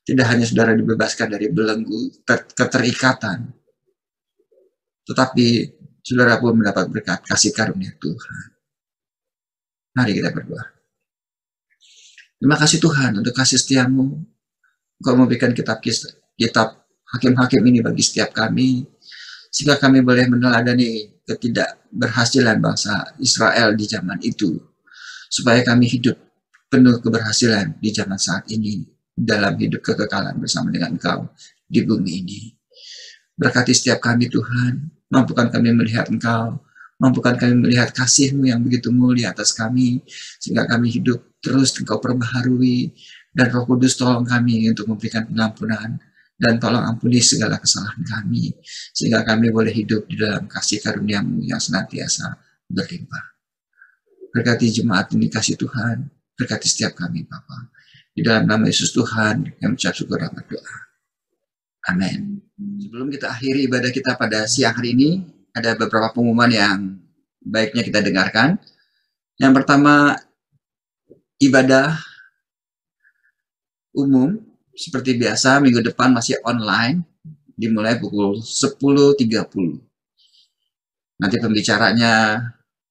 Tidak hanya saudara dibebaskan dari belenggu keterikatan, tetapi saudara pun mendapat berkat kasih karunia Tuhan. Mari kita berdoa. Terima kasih Tuhan untuk kasih setiamu. Engkau memberikan kitab hakim-hakim ini bagi setiap kami, sehingga kami boleh meneladani ketidakberhasilan bangsa Israel di zaman itu, supaya kami hidup penuh keberhasilan di zaman saat ini, dalam hidup kekekalan bersama dengan Engkau di bumi ini. Berkati setiap kami Tuhan, mampukan kami melihat Engkau, mampukan kami melihat kasih-Mu yang begitu mulia atas kami, sehingga kami hidup terus Engkau perbaharui, dan Roh Kudus tolong kami untuk memberikan pengampunan, dan tolong ampuni segala kesalahan kami, sehingga kami boleh hidup di dalam kasih karunia-Mu yang senantiasa berlimpah. Berkati jemaat ini kasih Tuhan, berkati setiap kami Bapa. Di dalam nama Yesus Tuhan yang mengucap syukur dan berdoa. Amin. Sebelum kita akhiri ibadah kita pada siang hari ini, ada beberapa pengumuman yang baiknya kita dengarkan. Yang pertama, ibadah umum seperti biasa minggu depan masih online, dimulai pukul 10.30. Nanti pembicaranya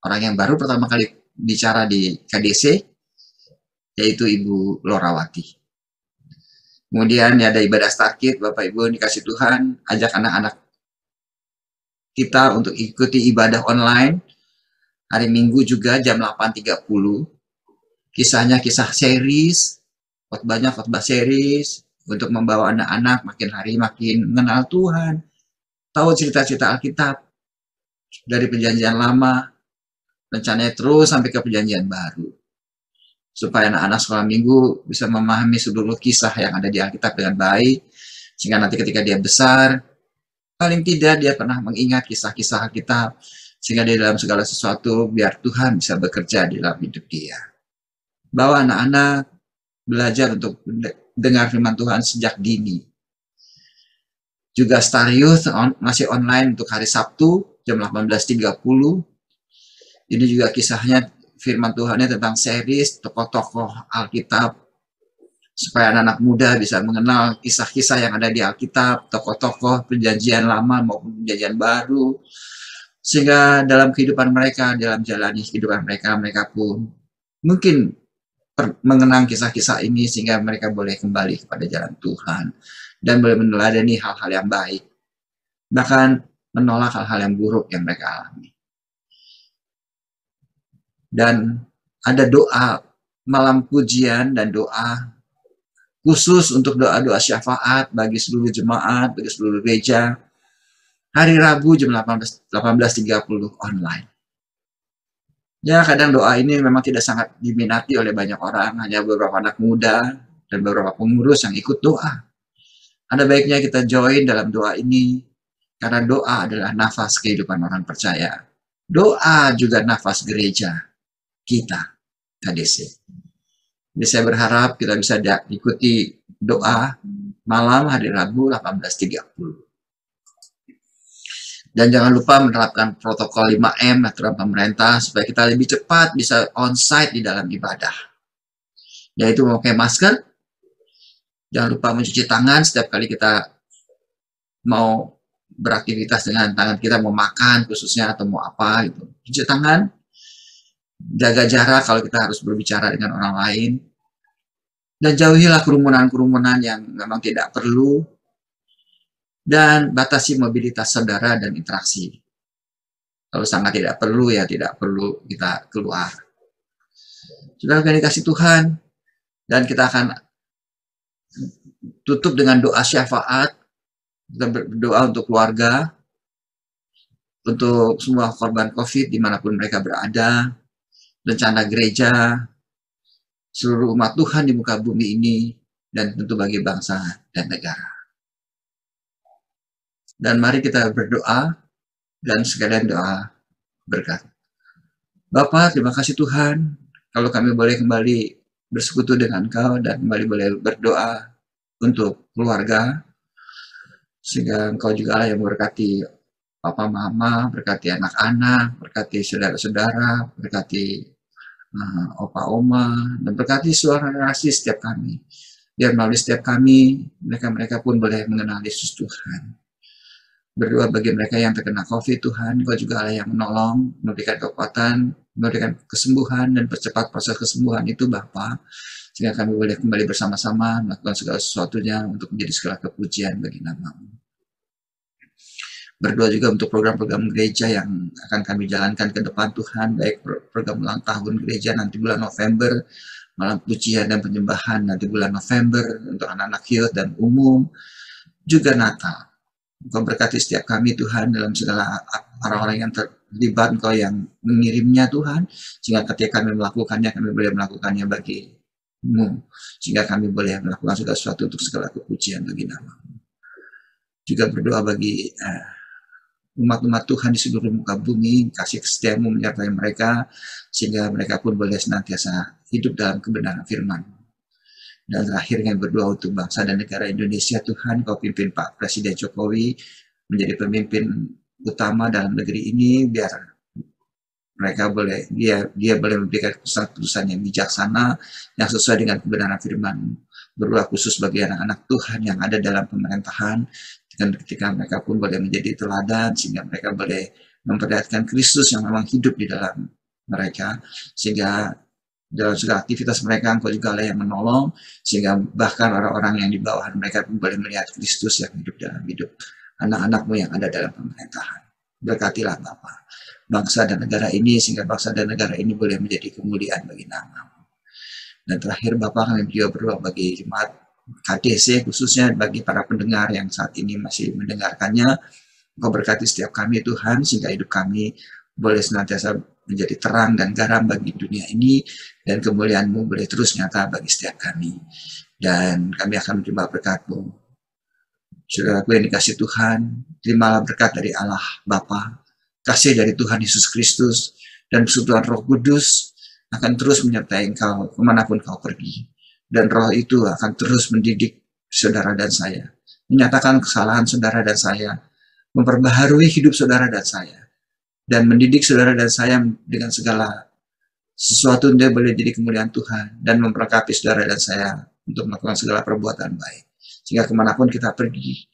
orang yang baru pertama kali bicara di KDC, yaitu Ibu Lorawati. Kemudian ada ibadah Start Kit, Bapak Ibu dikasih Tuhan, ajak anak-anak kita untuk ikuti ibadah online. Hari Minggu juga jam 8.30. Kisahnya kisah series, khotbahnya khotbah series, untuk membawa anak-anak makin hari makin mengenal Tuhan, tahu cerita-cerita Alkitab, dari perjanjian lama, rencananya terus sampai ke perjanjian baru. Supaya anak-anak sekolah minggu bisa memahami seluruh kisah yang ada di Alkitab dengan baik, sehingga nanti ketika dia besar, paling tidak dia pernah mengingat kisah-kisah Alkitab, sehingga di dalam segala sesuatu biar Tuhan bisa bekerja di dalam hidup dia. Bawa anak-anak belajar untuk dengar firman Tuhan sejak dini. Juga Star Youth masih online untuk hari Sabtu jam 18.30. Ini juga kisahnya firman Tuhannya tentang series tokoh-tokoh Alkitab, supaya anak-anak muda bisa mengenal kisah-kisah yang ada di Alkitab, tokoh-tokoh perjanjian lama maupun perjanjian baru, sehingga dalam kehidupan mereka, dalam jalani kehidupan mereka, mereka pun mungkin mengenang kisah-kisah ini, sehingga mereka boleh kembali kepada jalan Tuhan dan boleh meneladani hal-hal yang baik, bahkan menolak hal-hal yang buruk yang mereka alami. Dan ada doa malam pujian dan doa khusus untuk doa-doa syafaat bagi seluruh jemaat, bagi seluruh gereja. hari Rabu jam 18.30 online. Ya, kadang doa ini memang tidak sangat diminati oleh banyak orang, hanya beberapa anak muda dan beberapa pengurus yang ikut doa. Ada baiknya kita join dalam doa ini, karena doa adalah nafas kehidupan orang percaya. Doa juga nafas gereja kita, KDC. Jadi saya berharap kita bisa ikuti doa malam hari Rabu 18.30. Dan jangan lupa menerapkan protokol 5M aturan pemerintah supaya kita lebih cepat bisa onsite di dalam ibadah. Yaitu memakai masker, jangan lupa mencuci tangan setiap kali kita mau beraktivitas dengan tangan kita, mau makan khususnya atau mau apa gitu. Cuci tangan, jaga jarak kalau kita harus berbicara dengan orang lain, dan jauhilah kerumunan-kerumunan yang memang tidak perlu, dan batasi mobilitas saudara dan interaksi. Kalau sangat tidak perlu, ya tidak perlu kita keluar. Saudara yang dikasih Tuhan, dan kita akan tutup dengan doa syafaat. Kita berdoa untuk keluarga, untuk semua korban COVID dimanapun mereka berada, rencana gereja, seluruh umat Tuhan di muka bumi ini, dan tentu bagi bangsa dan negara. Dan mari kita berdoa dan sekalian doa berkat. Bapa, terima kasih Tuhan, kalau kami boleh kembali bersekutu dengan Engkau dan kembali boleh berdoa untuk keluarga, sehingga Engkau juga lah yang memberkati Papa Mama, berkati anak-anak, berkati saudara-saudara, berkati Opa Oma, dan berkati seluruh generasi setiap kami. Biar melalui setiap kami, mereka pun boleh mengenal Yesus Tuhan. Berdoa bagi mereka yang terkena COVID, Tuhan, Engkau juga Allah yang menolong, memberikan kekuatan, memberikan kesembuhan, dan percepat proses kesembuhan itu, Bapa, sehingga kami boleh kembali bersama-sama melakukan segala sesuatunya untuk menjadi segala kepujian bagi nama-Mu. Berdoa juga untuk program-program gereja yang akan kami jalankan ke depan, Tuhan, baik program ulang tahun gereja nanti bulan November, malam pujian dan penyembahan nanti bulan November untuk anak-anak youth dan umum, juga Natal. Engkau berkati setiap kami Tuhan dalam segala orang-orang yang terlibat, Engkau yang mengirimnya Tuhan, sehingga ketika kami melakukannya, kami boleh melakukannya bagi-Mu, sehingga kami boleh melakukan segala sesuatu untuk segala kepujian bagi nama-Mu. Juga berdoa bagi umat-umat Tuhan di seluruh muka bumi, kasih setia-Mu menyertai mereka, sehingga mereka pun boleh senantiasa hidup dalam kebenaran firman. Dan terakhir yang berdoa untuk bangsa dan negara Indonesia, Tuhan, Kau pimpin Pak Presiden Jokowi menjadi pemimpin utama dalam negeri ini, biar mereka boleh, dia boleh memberikan keputusan-keputusan yang bijaksana, yang sesuai dengan kebenaran firman. Berdoa khusus bagi anak-anak Tuhan yang ada dalam pemerintahan, dan ketika mereka pun boleh menjadi teladan, sehingga mereka boleh memperlihatkan Kristus yang memang hidup di dalam mereka, sehingga dalam segala aktivitas mereka Engkau juga Allah yang menolong, sehingga bahkan orang-orang yang di bawah mereka pun boleh melihat Kristus yang hidup dalam hidup anak-anak-Mu yang ada dalam pemerintahan. Berkatilah Bapa bangsa dan negara ini, sehingga bangsa dan negara ini boleh menjadi kemuliaan bagi nama-Mu. Dan terakhir Bapa, kami juga berdoa bagi jemaat KDC, khususnya bagi para pendengar yang saat ini masih mendengarkannya. Engkau berkati setiap kami Tuhan, sehingga hidup kami boleh senantiasa menjadi terang dan garam bagi dunia ini, dan kemuliaan-Mu boleh terus nyata bagi setiap kami. Dan kami akan menerima berkat-Mu. Saudaraku yang dikasih Tuhan, terimalah berkat dari Allah Bapa, kasih dari Tuhan Yesus Kristus, dan persekutuan Roh Kudus akan terus menyertai engkau kemanapun kau pergi. Dan Roh itu akan terus mendidik saudara dan saya, menyatakan kesalahan saudara dan saya, memperbaharui hidup saudara dan saya, dan mendidik saudara dan saya dengan segala sesuatu yang boleh jadi kemuliaan Tuhan, dan memperlengkapi saudara dan saya untuk melakukan segala perbuatan baik. Sehingga kemanapun kita pergi,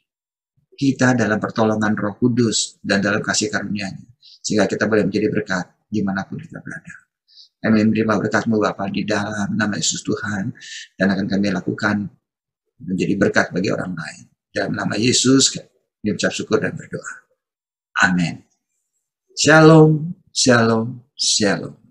kita dalam pertolongan Roh Kudus dan dalam kasih karunia-Nya, sehingga kita boleh menjadi berkat dimanapun kita berada. Kami menerima berkat-Mu Bapa di dalam nama Yesus Tuhan, dan akan kami lakukan menjadi berkat bagi orang lain. Dalam nama Yesus kami ucap syukur dan berdoa. Amin. Shalom, shalom, shalom.